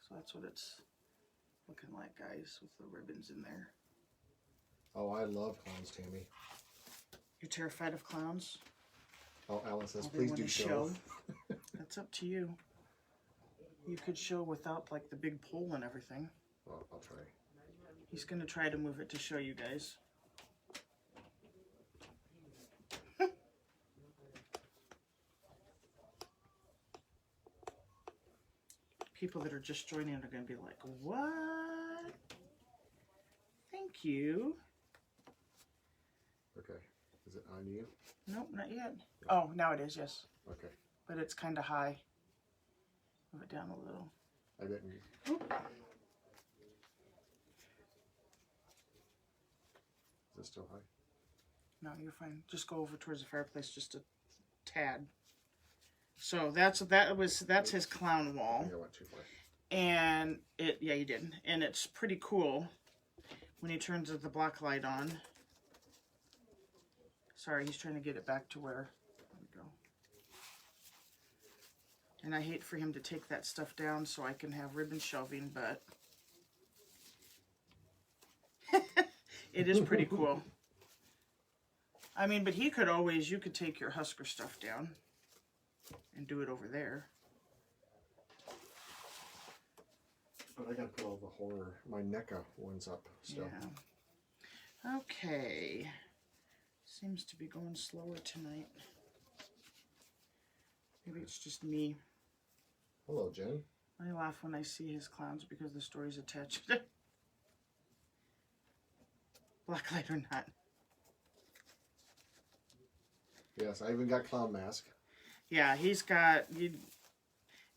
So that's what it's looking like, guys, with the ribbons in there. Oh, I love clowns, Tammy. You're terrified of clowns? Oh, Alan says, Oh, they please wanna do show. That's up to you. You could show without, like, the big pole and everything. Well, I'll try. He's going to try to move it to show you guys. People that are just joining are going to be like, what? Thank you. Okay. Is it on you? Nope, not yet. Oh, now it is, yes. Okay. But it's kind of high. Move it down a little. I didn't. Oop. Is it still high? No, you're fine. Just go over towards the fireplace just a tad. So that's his clown I wall. think I went too far. And yeah, you did. And it's pretty cool when he turns the black light on. Sorry, he's trying to get it back to where. There we go. And I hate for him to take that stuff down so I can have ribbon shelving, but it is pretty cool. I mean, but he could always, you could take your Husker stuff down and do it over there. But I gotta put all the horror, my NECA ones up still. Yeah. Okay. Seems to be going slower tonight. Maybe it's just me. Hello, Jen. I laugh when I see his clowns because the story's attached. Blacklight or not. Yes, I even got clown mask. Yeah, he's got...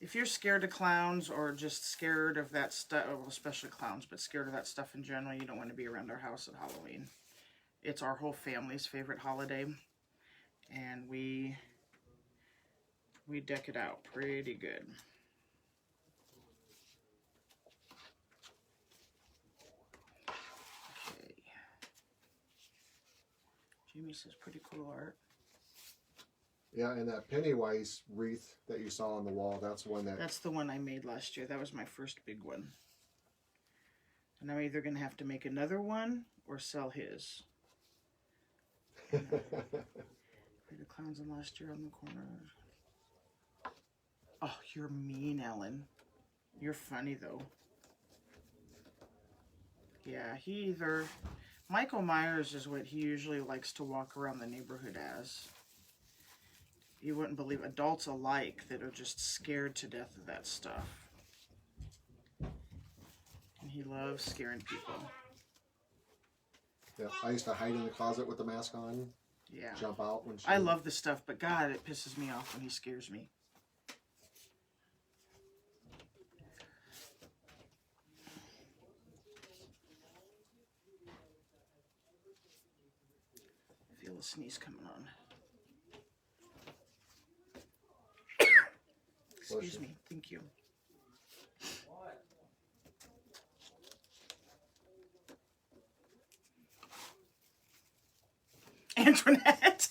If you're scared of clowns or just scared of that stuff, well, especially clowns, but scared of that stuff in general, you don't want to be around our house at Halloween. It's our whole family's favorite holiday, and we deck it out pretty good. Okay. Jamie says pretty cool art. Yeah, and that Pennywise wreath that you saw on the wall, that's one that... That's the one I made last year. That was my first big one. And I'm either going to have to make another one or sell his. Put the clowns in last year on the corner. Oh, you're mean, Ellen. You're funny, though. Yeah, he either... Michael Myers is what he usually likes to walk around the neighborhood as. You wouldn't believe adults alike that are just scared to death of that stuff. And he loves scaring people. Yeah, I used to hide in the closet with the mask on, Yeah. jump out when she. I love this stuff, but God, it pisses me off when he scares me. I feel a sneeze coming on. Excuse me. Thank you. Antoinette.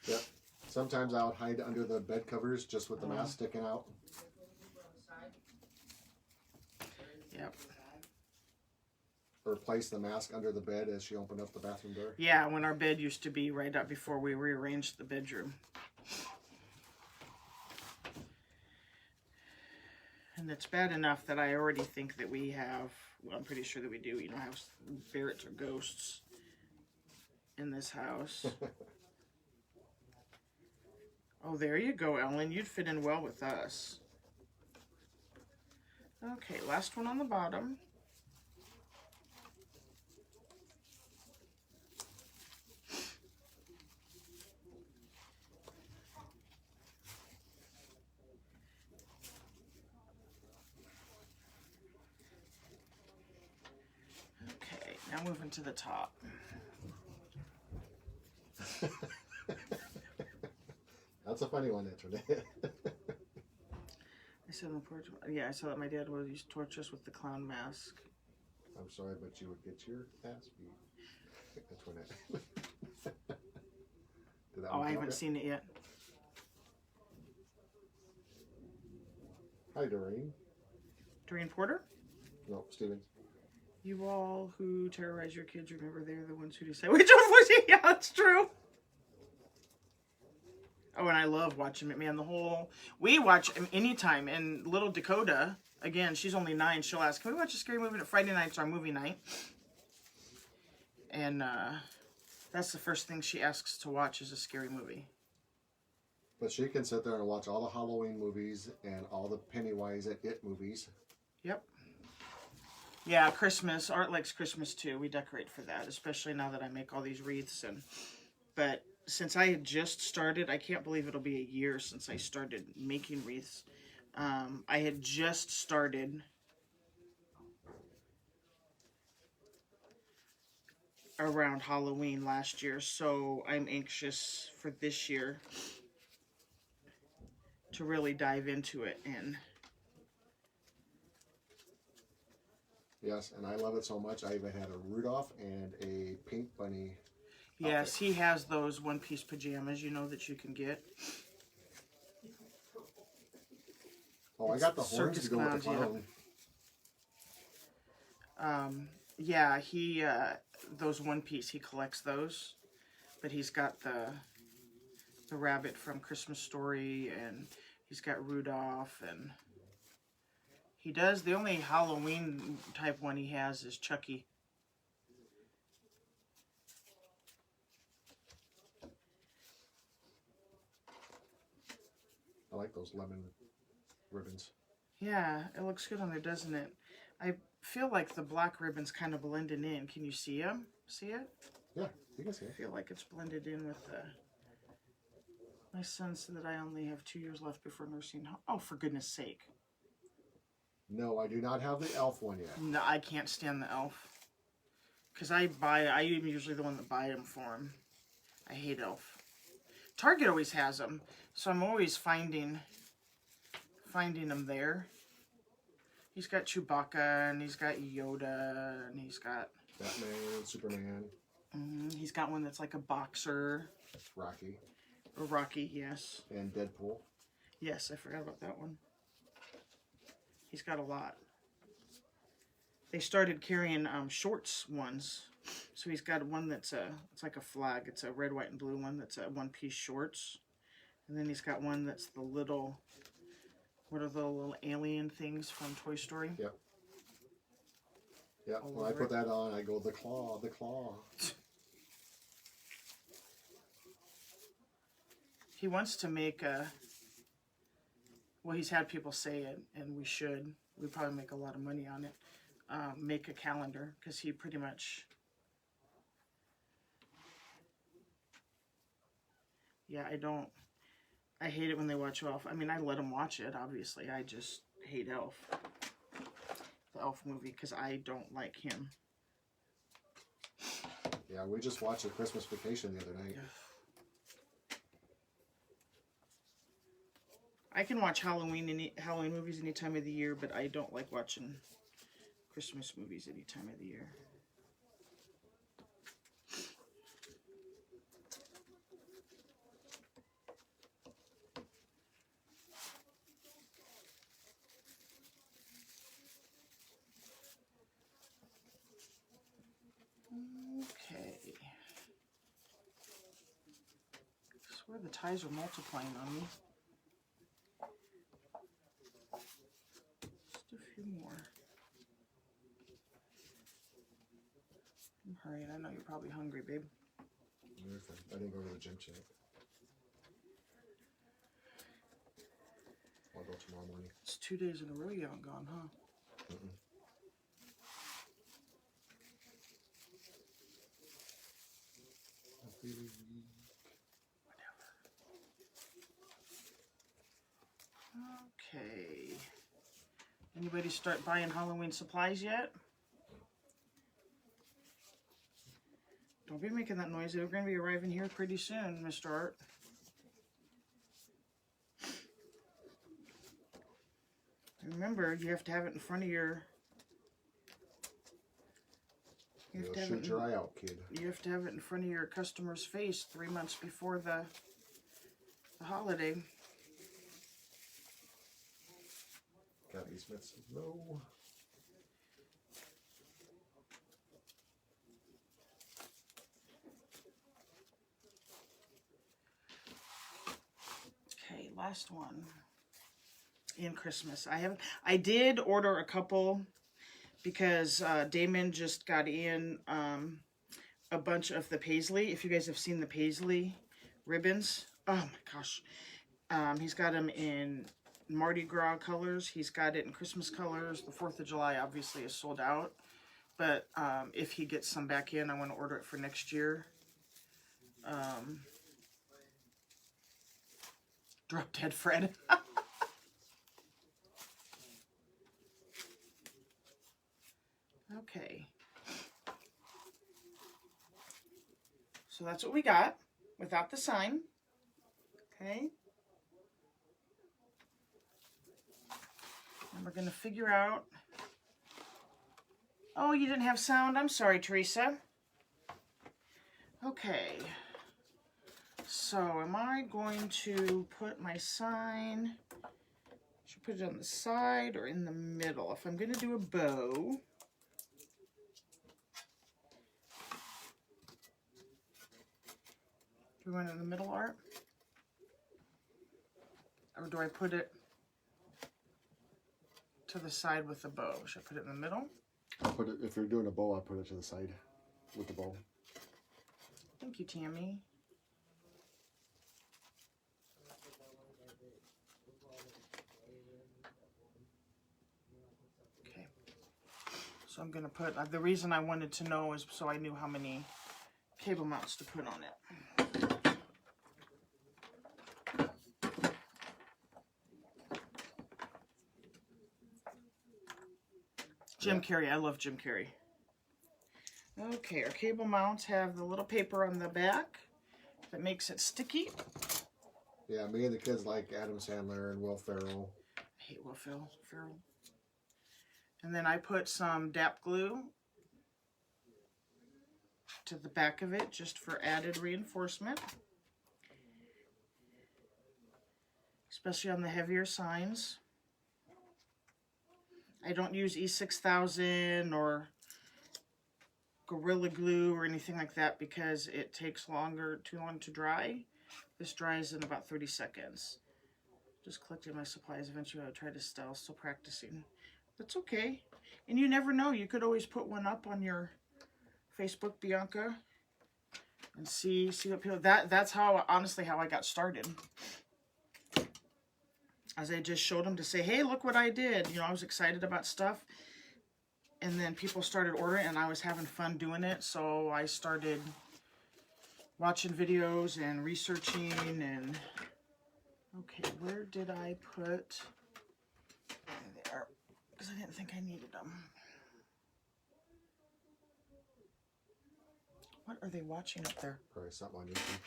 Yep. Sometimes I would hide under the bed covers just with the mask sticking out. Yep. Or place the mask under the bed as she opened up the bathroom door. Yeah, when our bed used to be right up before we rearranged the bedroom. And it's bad enough that I already think that we have, well, I'm pretty sure that we do, you know, have spirits or ghosts in this house. Oh, there you go, Ellen. You'd fit in well with us. Okay, last one on the bottom. Okay, now moving to the top. That's a funny one, Internet. I said on the porch. Yeah, I saw that my dad would use to torch us with the clown mask. I'm sorry, but you would get your ass beat. Internet. Did that Oh, one I come up haven't yet? seen it yet. Hi, Doreen. Doreen Porter? No, Steven. You all who terrorize your kids, remember they're the ones who decide which one was it. Yeah, that's true. Oh, and I love watching it, man. We watch him anytime. And little Dakota, again, she's only 9. She'll ask, can we watch a scary movie? Friday night's our movie night. And that's the first thing she asks to watch is a scary movie. But she can sit there and watch all the Halloween movies and all the Pennywise at It movies. Yep. Yeah, Christmas. Art likes Christmas too. We decorate for that, especially now that I make all these wreaths. But since I had just started, I can't believe it'll be a year since I started making wreaths. I had just started around Halloween last year, so I'm anxious for this year to really dive into it. And Yes, and I love it so much. I even had a Rudolph and a Pink Bunny. yes, he has those one-piece pajamas, you know, that you can get. Oh, I got the horns Circus to go with the clowns, clown. Yeah, he those one-piece, he collects those, but he's got the rabbit from Christmas Story, and he's got Rudolph, and he does, the only Halloween type one he has is Chucky. I like those lemon ribbons. Yeah, it looks good on there, doesn't it? I feel like the black ribbon's kind of blending in. Can you see them? See it? Yeah, you can see I it. feel like it's blended in with the... My son said that I only have 2 years left before nursing home. Oh, for goodness sake. No, I do not have the elf one yet. No, I can't stand the elf. Because I'm usually the one that buy them for him. I hate elf. Target always has them, so I'm always finding them there. He's got Chewbacca, and he's got Yoda, and he's got... Batman, Superman, he's got one that's like a boxer. Rocky, Or Rocky, yes. and Deadpool. Yes, I forgot about that one. He's got a lot. They started carrying shorts ones. So he's got one that's it's like a flag. It's a red, white, and blue one that's a one-piece shorts. And then he's got one that's the little, what are the little alien things from Toy Story? Yep. Yep, All when I over put it. that on, I go, the claw, the claw. He wants to make a, well, he's had people say it, and we should. We'd probably make a lot of money on it. make a calendar, because he pretty much, yeah, I hate it when they watch Elf. I mean, I let them watch it, obviously. I just hate Elf. The Elf movie, because I don't like him. Yeah, we just watched a Christmas Vacation the other night. I can watch Halloween movies any time of the year, but I don't like watching Christmas movies any time of the year. Okay. I swear the ties are multiplying on me. Just a few more. I'm hurrying. I know you're probably hungry, babe. I didn't go to the gym yet. I'll go tomorrow morning. It's 2 days in a row you haven't gone, huh? Mm-mm. Okay. Anybody start buying Halloween supplies yet? Don't be making that noise. They're going to be arriving here pretty soon, Mr. Art. Remember, you have to have it in front of your... You'll shoot your eye out, kid. You have to have it in front of your customer's face 3 months before the holiday. Kathy Smith says no. Okay, last one. In Christmas. I did order a couple because Damon just got in a bunch of the Paisley. If you guys have seen the Paisley ribbons. Oh my gosh. He's got them in Mardi Gras colors. He's got it in Christmas colors. The 4th of July obviously is sold out. But if he gets some back in, I want to order it for next year. Drop Dead Fred. Okay. So that's what we got without the sign. Okay. And we're going to figure out... Oh, you didn't have sound? I'm sorry, Teresa. Okay. So, am I going to put my sign... Should I put it on the side or in the middle? If I'm going to do a bow... Do we want it in the middle, Art? Or do I put it to the side with the bow? Should I put it in the middle? I'll put it, if you're doing a bow, I'll put it to the side with the bow. Thank you, Tammy. Okay. So I'm going to put, the reason I wanted to know is so I knew how many cable mounts to put on it. Jim Carrey. I love Jim Carrey. Okay, our cable mounts have the little paper on the back that makes it sticky. Yeah, me and the kids like Adam Sandler and Will Ferrell. I hate Will Ferrell. And then I put some DAP glue to the back of it just for added reinforcement. Especially on the heavier signs. I don't use E6000 or Gorilla Glue or anything like that because it takes too long to dry. This dries in about 30 seconds. Just collecting my supplies. Eventually I'll try to still practicing. That's okay. And you never know. You could always put one up on your Facebook, Bianca, and see what people... That's how, honestly, how I got started. As I just showed them to say, hey, look what I did. You know, I was excited about stuff. and then people started ordering, and I was having fun doing it, so I started watching videos and researching. And okay, where did I put? There, because I didn't think I needed them. What are they watching up there? Probably something on YouTube.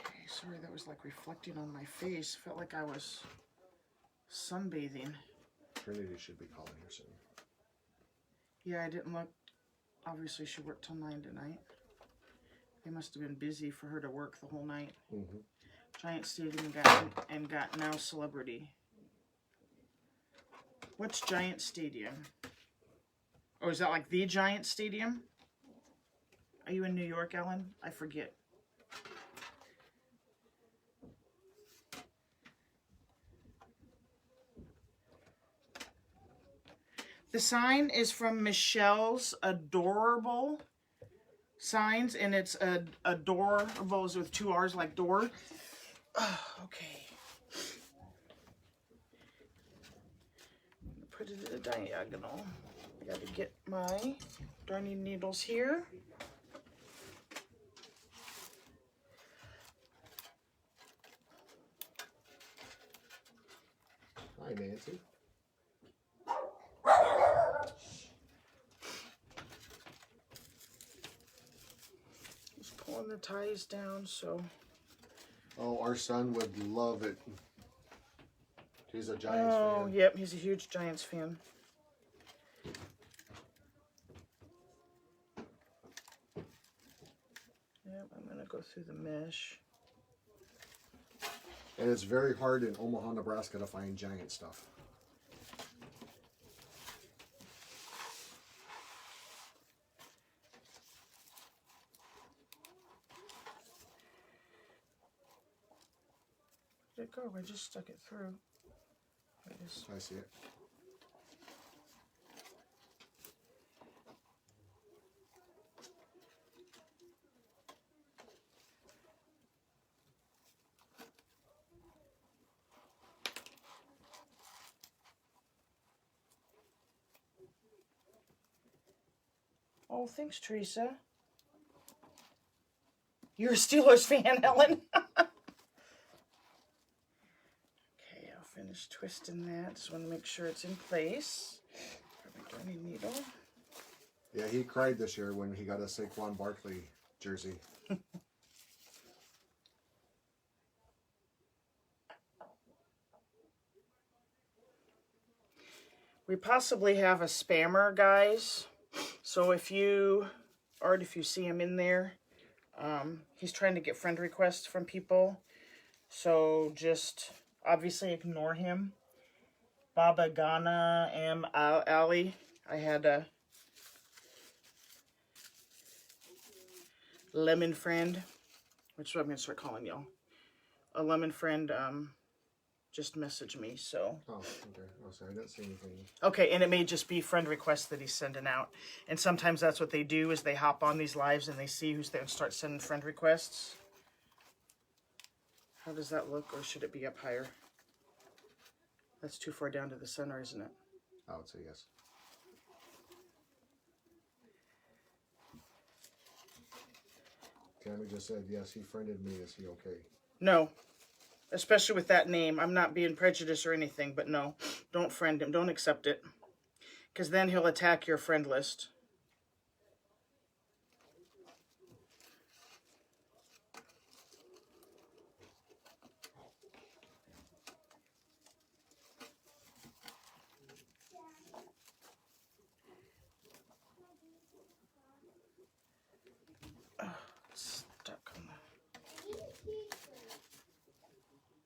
Okay, sorry, that was like reflecting on my face. Felt like I was sunbathing. Trinity should be calling here soon. Yeah, I didn't look. Obviously, she worked till 9 tonight. They must have been busy for her to work the whole night. Mm-hmm. Giant Stadium got Now Celebrity. What's Giant Stadium? Oh, is that like the Giant Stadium? Are you in New York, Ellen? I forget. The sign is from Michelle's Adorable Signs, and it's adorables with 2 R's like door. Okay. Put it at a diagonal. I gotta get my darning needles here. Hi, Nancy. Just pulling the ties down so. Oh, our son would love it. He's a Giants Oh, fan. yep, he's a huge Giants fan. Yep, I'm gonna go through the mesh. And it's very hard in Omaha, Nebraska to find Giant stuff. Where'd it go? I just stuck it through. It is. I see it. Oh, thanks, Teresa. You're a Steelers fan, Ellen. Okay, I'll finish twisting that. Just want to make sure it's in place. Grab my darning needle. Yeah, he cried this year when he got a Saquon Barkley jersey. We possibly have a spammer, guys. So if you see him in there, he's trying to get friend requests from people. So just obviously ignore him. Baba Ghana Ali. I had a lemon friend, which is what I'm going to start calling y'all. A lemon friend just messaged me, so. Oh, okay. Oh, sorry, I didn't see anything. Okay, and it may just be friend requests that he's sending out. And sometimes that's what they do, is they hop on these lives and they see who's there and start sending friend requests. How does that look, or should it be up higher? That's too far down to the center, isn't it? I would say yes. Tammy just said, yes, he friended me. Is he okay? No. Especially with that name. I'm not being prejudiced or anything, but no. Don't friend him. Don't accept it. Because then he'll attack your friend list. Stuck on the...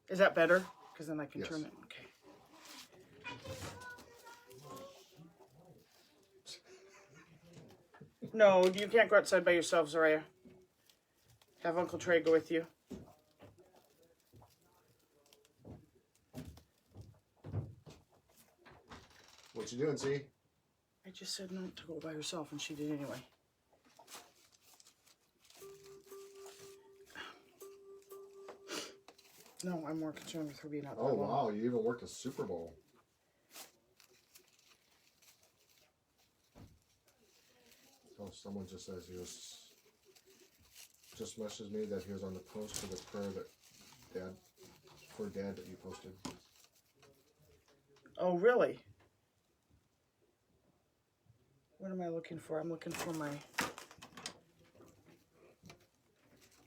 Is that better? Because then I can Yes. turn it. Okay. No, you can't go outside by yourself, Zaraya. Have Uncle Trey go with you. What you doing, Z? I just said not to go by herself, and she did anyway. No, I'm more concerned with her being out there Oh, alone. wow. You even worked a Super Bowl. someone just says he was just messaged me that he was on the post for the prayer that Dad that you posted. Oh, really? What am I looking for? I'm looking for my...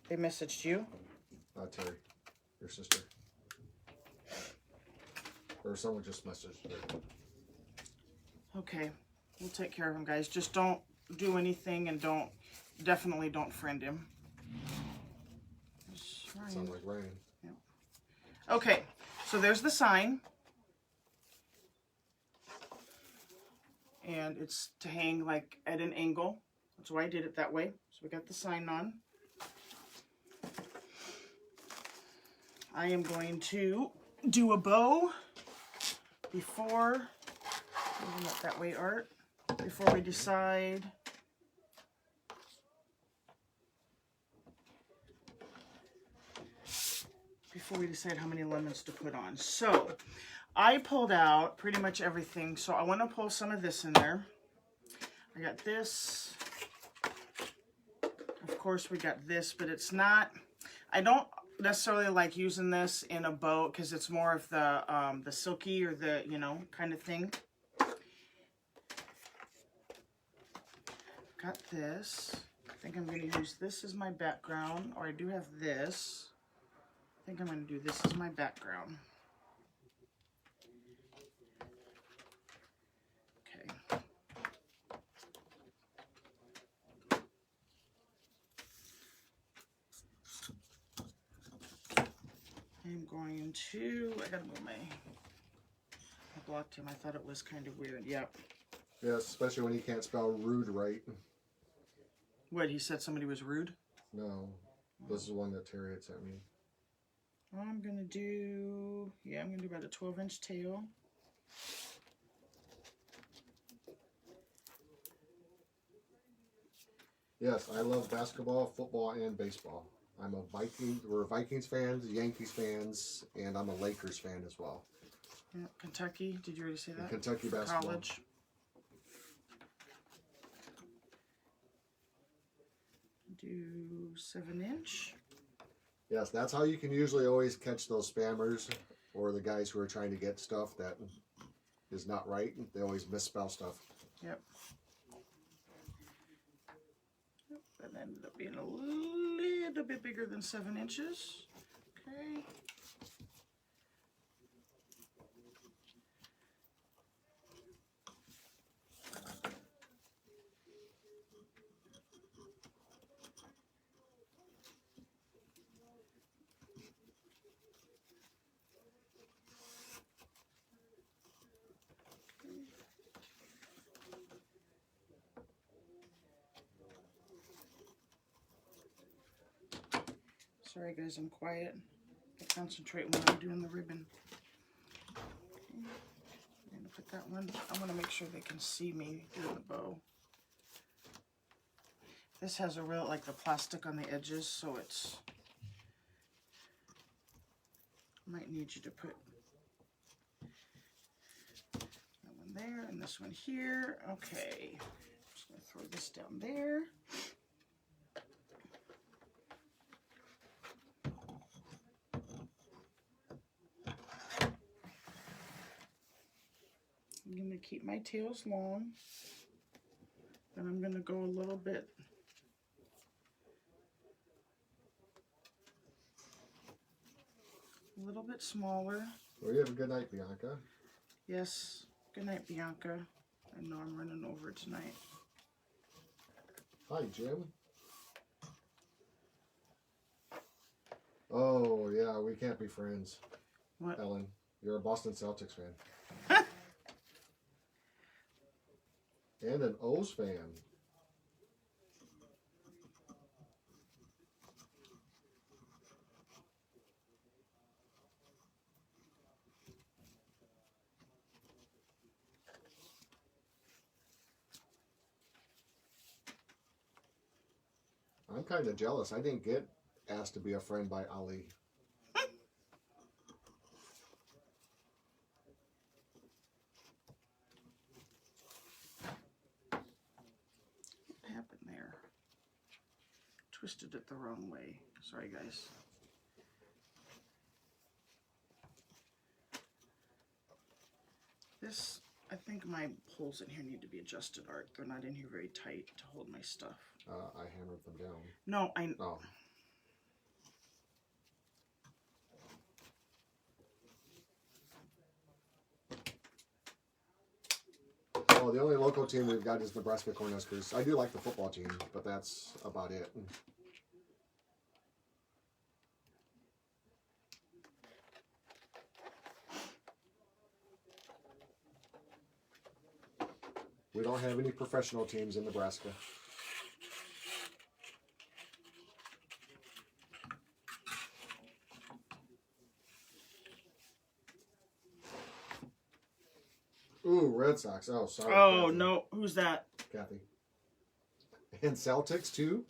They messaged you? Terry, your sister. Or someone just messaged her. Okay. We'll take care of him, guys. Just don't do anything and definitely don't friend him. Sounds like rain. Okay, so there's the sign. And it's to hang like at an angle. That's why I did it that way. So we got the sign on. I am going to do a bow before, moving it that way, Art, before we decide how many lemons to put on. So I pulled out pretty much everything, so I want to pull some of this in there. I got this. Of course, we got this, but it's not, I don't necessarily like using this in a bow because it's more of the silky or the, you know, kind of thing. Got this. I think I'm going to use this as my background, or I do have this. I think I'm going to do this as my background. Okay. I'm going to, I gotta move I blocked him. I thought it was kind of weird. Yep. Yeah, especially when you can't spell rude right. What, he said somebody was rude? No, this is one that Terry had sent me. I'm gonna do, yeah, I'm gonna do about a 12-inch tail. Yes, I love basketball, football, and baseball. We're Vikings fans, Yankees fans, and I'm a Lakers fan as well. Yeah, Kentucky, did you already say that? Kentucky basketball. College. Do 7-inch. Yes, that's how you can usually always catch those spammers or the guys who are trying to get stuff that is not right. They always misspell stuff. Yep. That ended up being a little bit bigger than 7 inches. Okay. Sorry guys, I'm quiet. I concentrate when I'm doing the ribbon. Okay. I'm gonna put that one. I want to make sure they can see me doing the bow. This has a real, like the plastic on the edges, so it's, might need you to put that one there and this one here. Okay, just gonna throw this down there. I'm going to keep my tails long. Then I'm going to go a little bit smaller. Well, you have a good night, Bianca. Yes. Good night, Bianca. I know I'm running over tonight. Hi, Jim. Oh, yeah, we can't be friends. What? Ellen, you're a Boston Celtics fan. And an O's fan. I'm kind of jealous. I didn't get asked to be a friend by Ali. What happened twisted it the wrong way. Sorry, guys. This, I think my holes in here need to be adjusted, Art. They're not in here very tight to hold my stuff. I hammered them down. No, Oh. Oh, the only local team we've got is Nebraska Cornhuskers. I do like the football team, but that's about it. We don't have any professional teams in Nebraska. Ooh, Red Sox. Oh, sorry. oh, Kathy. no. Who's that? Kathy. And Celtics, too?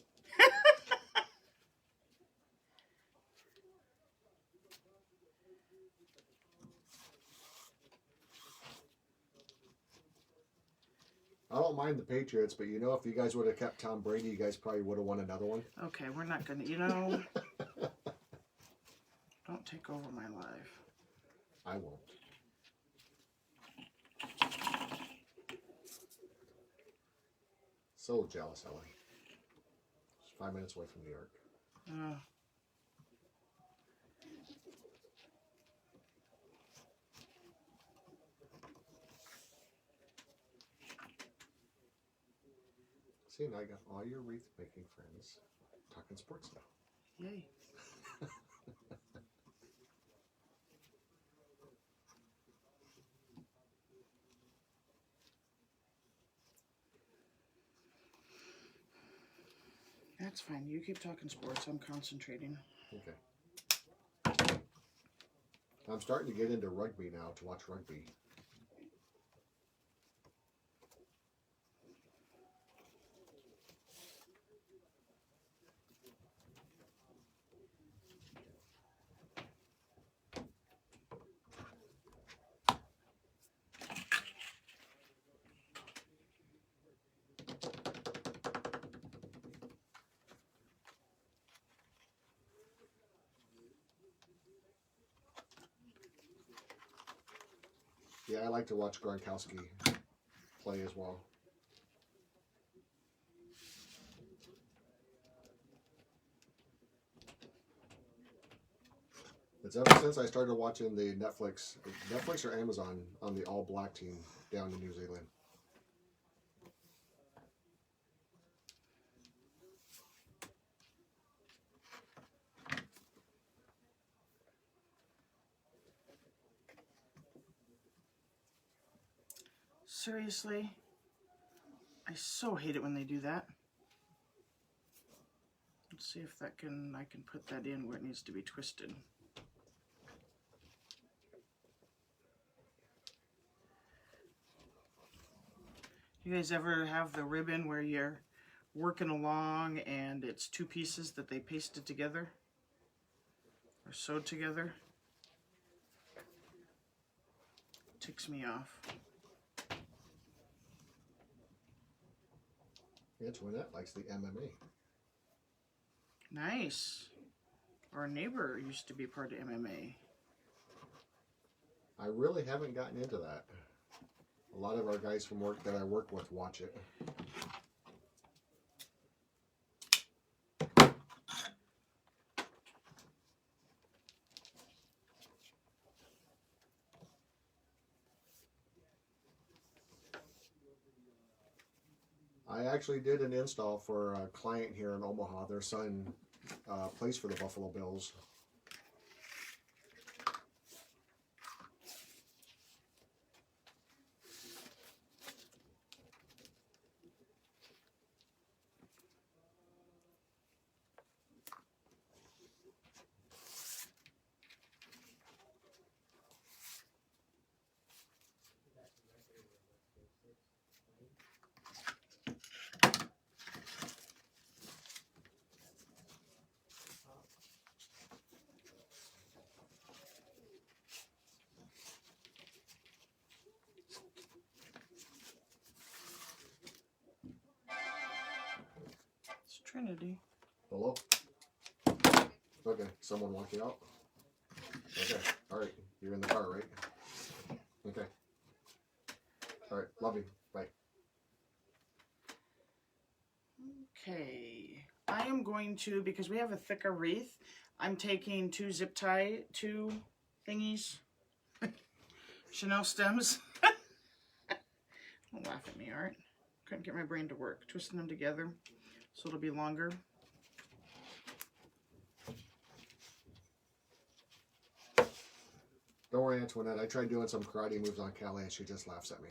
I don't mind the Patriots, but you know, if you guys would have kept Tom Brady, you guys probably would have won another one. Okay, we're not going to, you know. Don't take over my life. I won't. So jealous, Ellen. It's 5 minutes away from New York. See, now I got all your wreath making friends talking sports now. Yay. That's fine. You keep talking sports. I'm concentrating. Okay. I'm starting to get into rugby now, to watch rugby. Yeah, I like to watch Gronkowski play as well. It's ever since I started watching the Netflix or Amazon on the All Black team down in New Zealand. Seriously? I so hate it when they do that. Let's see if I can put that in where it needs to be twisted. You guys ever have the ribbon where you're working along and it's two pieces that they pasted together or sewed together? Ticks me off. Antoinette likes the MMA. Nice. Our neighbor used to be part of MMA. I really haven't gotten into that. A lot of our guys from work that I work with watch it. I actually did an install for a client here in Omaha. Their son plays for the Buffalo Bills. It's Trinity. Hello? Okay, someone walk you out? Okay, alright. You're in the car, right? Okay. Alright, love you. Bye. Okay. I am going to, because we have a thicker wreath, I'm taking two zip tie, two thingies. Chanel stems. Don't laugh at me, alright? Couldn't get my brain to work. Twisting them together so it'll be longer. Don't worry, Antoinette. I tried doing some karate moves on Callie and she just laughs at me.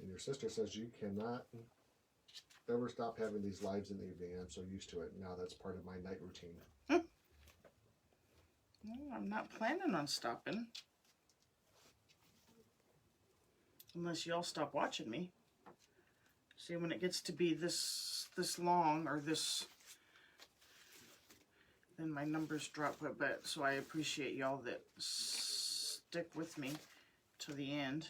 And your sister says you cannot ever stop having these lives in the evening. I'm so used to it. Now that's part of my night routine. Well, I'm not planning on stopping. Unless y'all stop watching me. See, when it gets to be this long or this, then my numbers drop a bit. So I appreciate y'all that stick with me to the end.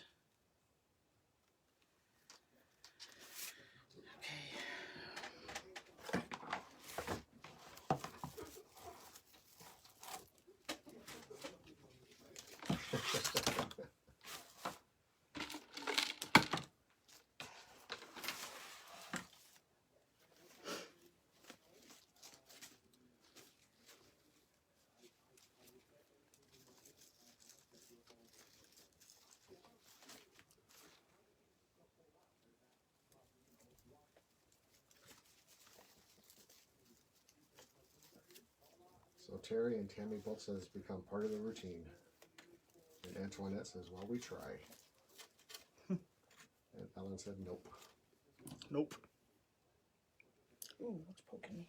Okay. So Terry and Tammy both says it's become part of the routine. And Antoinette says, well, we try. And Ellen said, nope. Nope. Ooh, what's poking me?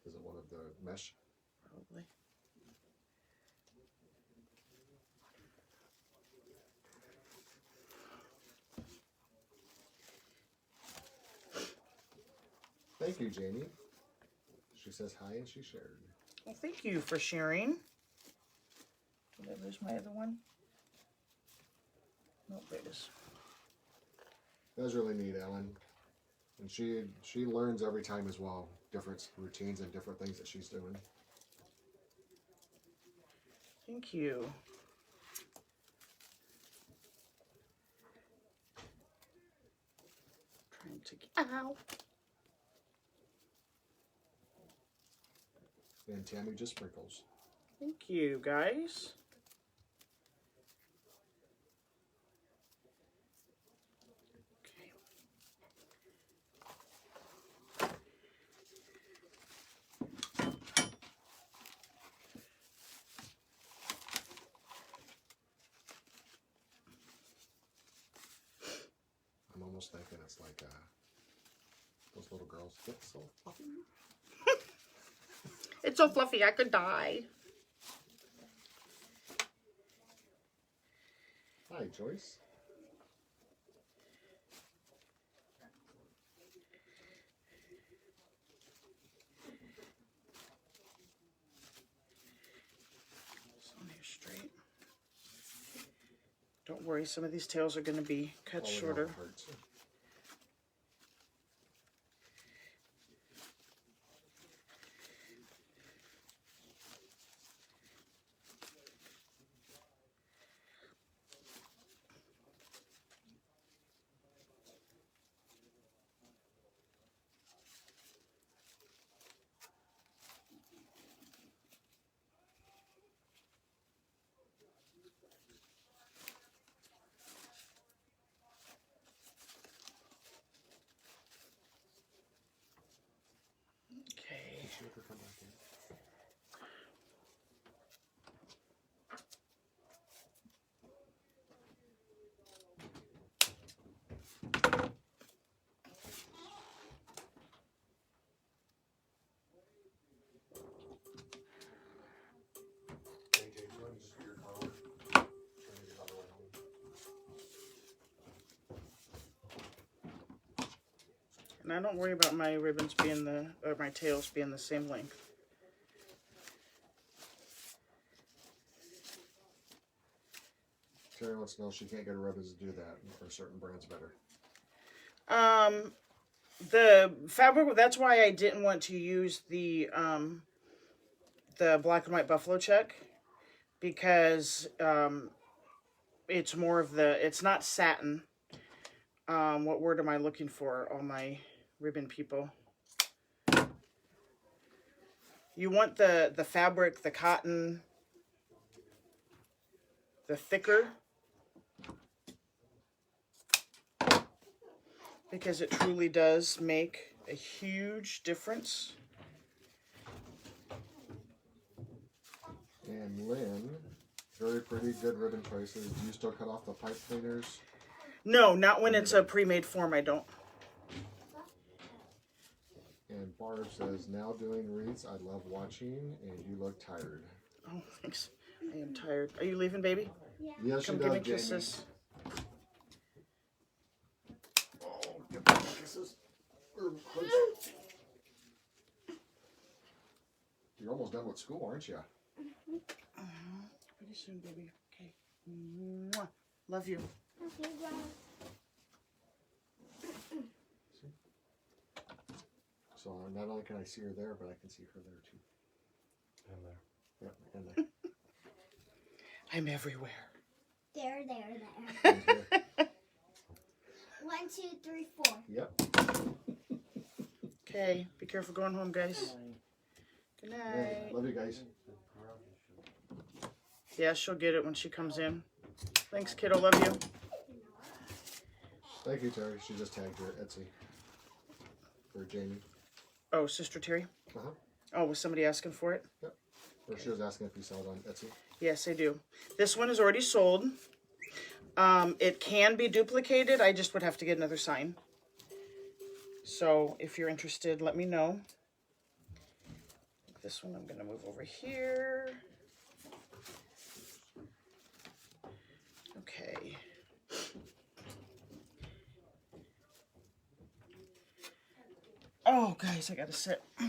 Is it one of the mesh? Probably. Thank you, Jamie. She says hi and she shared. Well, thank you for sharing. Did I lose my other one? Nope, there it is. That was really neat, Ellen. And she learns every time as well. Different routines and different things that she's doing. Thank you. Trying to get out. And Tammy just sprinkles. Thank you, guys. Okay. I'm almost thinking it's like those little girls get so fluffy. It's so fluffy, I could die. Hi, Joyce. So they're straight. Don't worry, some of these tails are going to be cut Oh, it all shorter. hurts. Now don't worry about my ribbons being or my tails being the same length. Terry wants to know she can't get her ribbons to do that, or certain brands better. The fabric, that's why I didn't want to use the black and white buffalo check, because it's more of it's not satin. What word am I looking for, all my ribbon people? You want the fabric, the cotton, the thicker, because it truly does make a huge difference. And Lynn, very pretty, good ribbon choices. Do you still cut off the pipe cleaners? No, not when it's a pre-made form, I don't. And Barb says, now doing wreaths, I love watching, and you look tired. Oh, thanks. I am tired. Are you leaving, baby? Yes, she Come does, give me Jamie. kisses. Oh, give me kisses. You're almost done with school, aren't you? Pretty soon, baby. Okay. Mwah. Love you. So not only can I see her there, but I can see her there too. And there. Yep, and there. I'm everywhere. There. And here. 1, 2, 3, 4. Yep. Okay. Be careful going home, guys. Good Yeah, night. love you guys. Yeah, she'll get it when she comes in. Thanks, kiddo. Love you. Thank you, Terry. She just tagged her Etsy for Jamie. Oh, Sister Terry? Uh-huh. Oh, was somebody asking for it? Yep. Or she was asking if you sell it on Etsy. Yes, I do. This one is already sold. It can be duplicated. I just would have to get another sign. So if you're interested, let me know. This one I'm going to move over here. Okay. Oh, guys, I got to sit. Tell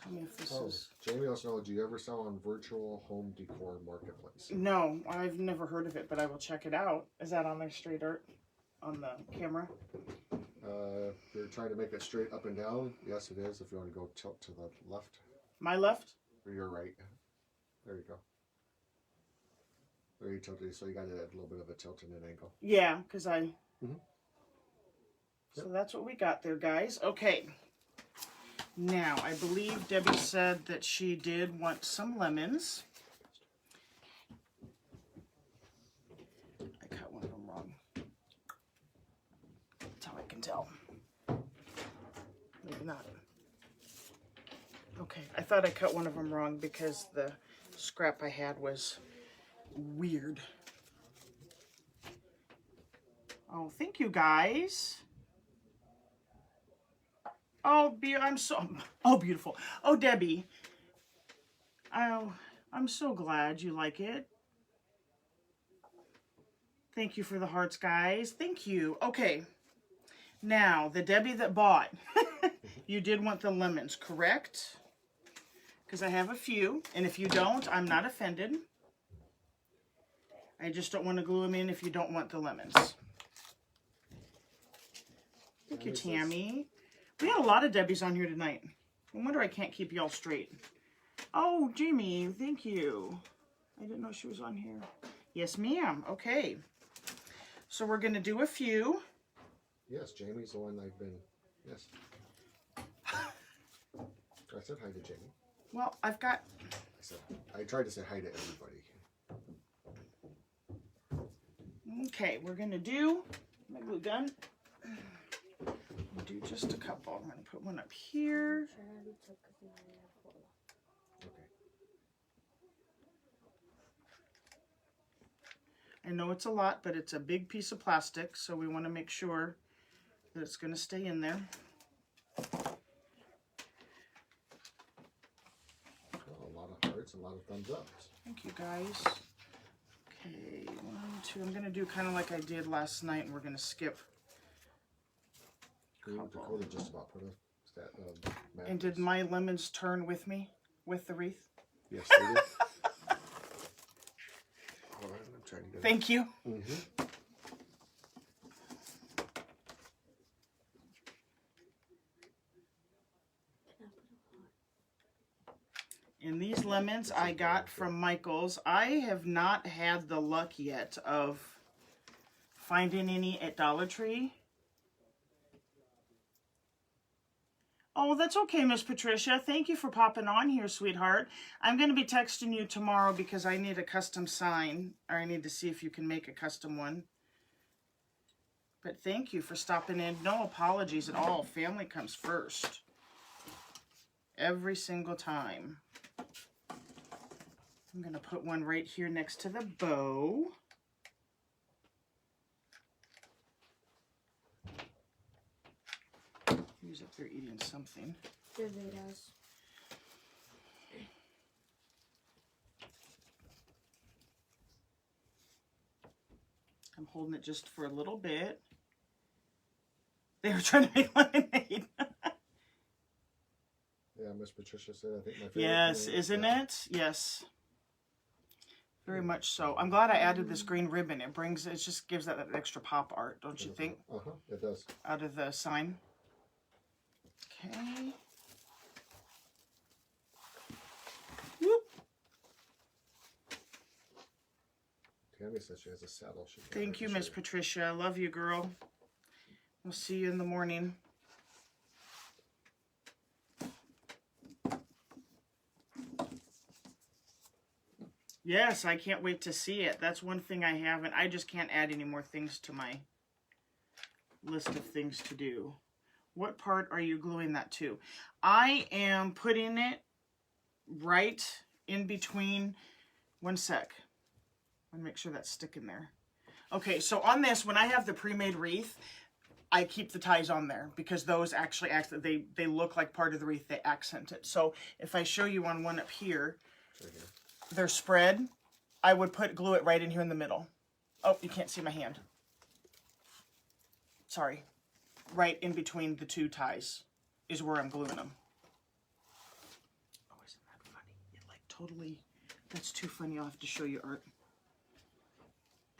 me if this Oh, is... Jamie wants to know, do you ever sell on Virtual Home Decor Marketplace? No, I've never heard of it, but I will check it out. Is that on there straight art on the camera? You're trying to make it straight up and down? Yes, it is. If you want to go tilt to the left My left? or your right. There you go. There you tilted, so you got it at a little bit of a tilt and an angle. Yeah, because I... Mhm. So that's what we got there, guys. Okay. Now, I believe Debbie said that she did want some lemons. I cut one of them wrong. That's how I can tell. Maybe not. Okay, I thought I cut one of them wrong because the scrap I had was weird. Oh, thank you, guys. Oh, beautiful. Oh, Debbie. Oh, I'm so glad you like it. Thank you for the hearts, guys. Thank you. Okay. Now, the Debbie that bought. You did want the lemons, correct? Because I have a few. And if you don't, I'm not offended. I just don't want to glue them in if you don't want the lemons. Thank you, Tammy. We had a lot of Debbies on here tonight. No wonder I can't keep y'all straight. Oh, Jamie, thank you. I didn't know she was on here. Yes, ma'am. Okay. So we're going to do a few. Yes, Jamie's the one I've been... Yes. I said hi to Jamie. Well, I've got... I tried to say hi to everybody. Okay, we're going to do my glue gun. We'll do just a couple. I'm going to put one up here. Okay. I know it's a lot, but it's a big piece of plastic, so we want to make sure that it's going to stay in there. Well, a lot of hearts, a lot of thumbs up. Thank you, guys. Okay, 1, 2. I'm gonna do kind of like I did last night, and we're gonna skip. Dakota just about put a map. And did my lemons turn with me, with the wreath? Yes, they did. Hold on, I'm trying to get it. Thank you. Mm-hmm. And these lemons I got from Michael's. I have not had the luck yet of finding any at Dollar Tree. Oh, that's okay, Miss Patricia. Thank you for popping on here, sweetheart. I'm going to be texting you tomorrow because I need a custom sign, or I need to see if you can make a custom one. But thank you for stopping in. No apologies at all. Family comes first. Every single time. I'm going to put one right here next to the bow. Who's up there eating something? Doritos. I'm holding it just for a little bit. They were trying to make lemonade. Yeah, Miss Patricia said, I think my favorite. Yes, thing isn't it? Yes. Very much so. I'm glad I added this green ribbon. It just gives that extra pop art, don't you think? Uh-huh, it does. Out of the sign. Okay. Whoop. Tammy says she has a saddle. Thank you, Miss Patricia. I love you, girl. We'll see you in the morning. Yes, I can't wait to see it. That's one thing I haven't. I just can't add any more things to my list of things to do. What part are you gluing that to? I am putting it right in between. One sec. I want to make sure that's sticking there. Okay, so on this, when I have the pre-made wreath, I keep the ties on there because those actually they look like part of the wreath. They accent it. So if I show you on one up here, they're spread. I would glue it right in here in the middle. Oh, you can't see my hand. Sorry. Right in between the two ties is where I'm gluing them. Oh, isn't that funny? It like totally, that's too funny. I'll have to show you, Art.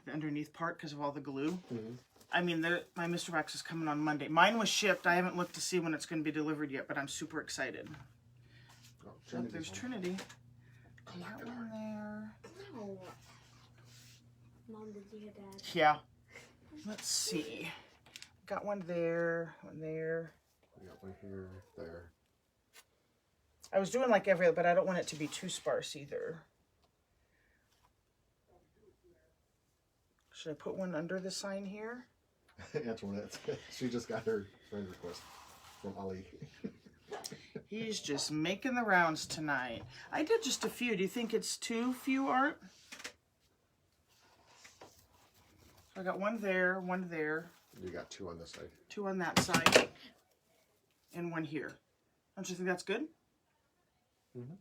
The underneath part because of all the glue. Mm-hmm. I mean, my Mr. Wax is coming on Monday. Mine was shipped. I haven't looked to see when it's going to be delivered yet, but I'm super excited. Oh, Oh, there's Trinity. Come on, That one there. No. Mom, did you hear Dad? Yeah. Let's see. Got one there, one there. We got one here, there. I was doing like every, but I don't want it to be too sparse either. Should I put one under the sign here? Antoinette, she just got her friend request from Ali. He's just making the rounds tonight. I did just a few. Do you think it's too few, Art? So I got one there, one there. You got two on this side. Two on that side. And one here. Don't you think that's good? Mm-hmm.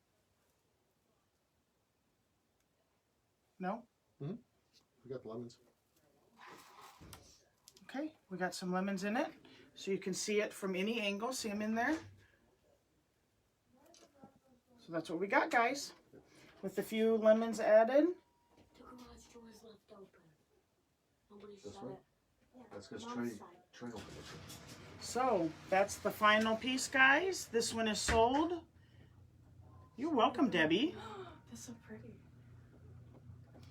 No? Mm-hmm. We got the lemons. Okay, we got some lemons in it. So you can see it from any angle. See them in there? So that's what we got, guys. With a few lemons added. The garage door is left open. Nobody This shut one? it. That's because Mom's Trey side. opened it. So that's the final piece, guys. This one is sold. You're welcome, Debbie. That's so pretty.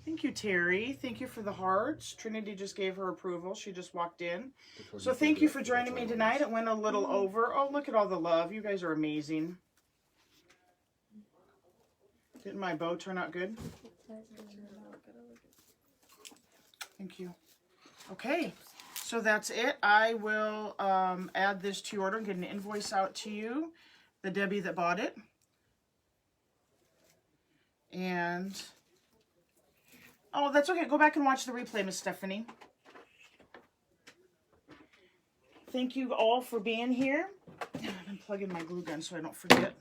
Thank you, Terry. Thank you for the hearts. Trinity just gave her approval. She just walked in. Because So did thank you that- for that's joining why me it tonight. was- It went a little over. Oh, look at all the love. You guys are amazing. Didn't my bow turn out good? Thank you. Okay, so that's it. I will add this to your order and get an invoice out to you, the Debbie that bought it. And, oh, that's okay. Go back and watch the replay, Miss Stephanie. Thank you all for being here. I've been plugging my glue gun so I don't forget.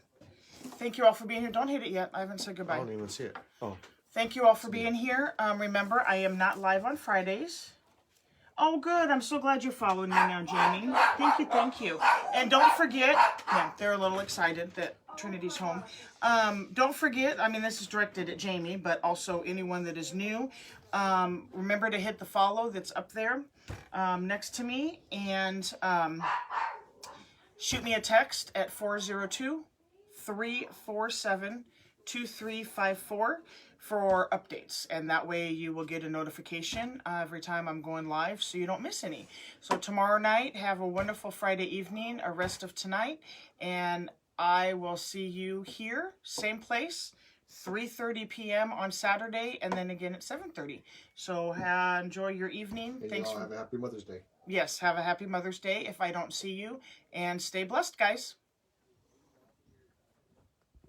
Thank you all for being here. Don't hit it yet. I haven't said I goodbye. don't even see it. Oh. Thank you all for being here. Remember, I am not live on Fridays. Oh, good. I'm so glad you're following me now, Jamie. Thank you, thank you. And don't forget, yeah, they're a little excited that Trinity's home. Don't forget, I mean, this is directed at Jamie, but also anyone that is new. Remember to hit the follow that's up there next to me, and shoot me a text at 402-347-2354 for updates, and that way you will get a notification every time I'm going live so you don't miss any. So tomorrow night, have a wonderful Friday evening, a rest of tonight, and I will see you here, same place, 3:30 p.m. on Saturday, and then again at 7:30. So enjoy your evening. And Thanks you all for have a happy Mother's Day. yes, have a happy Mother's Day if I don't see you, and stay blessed, guys.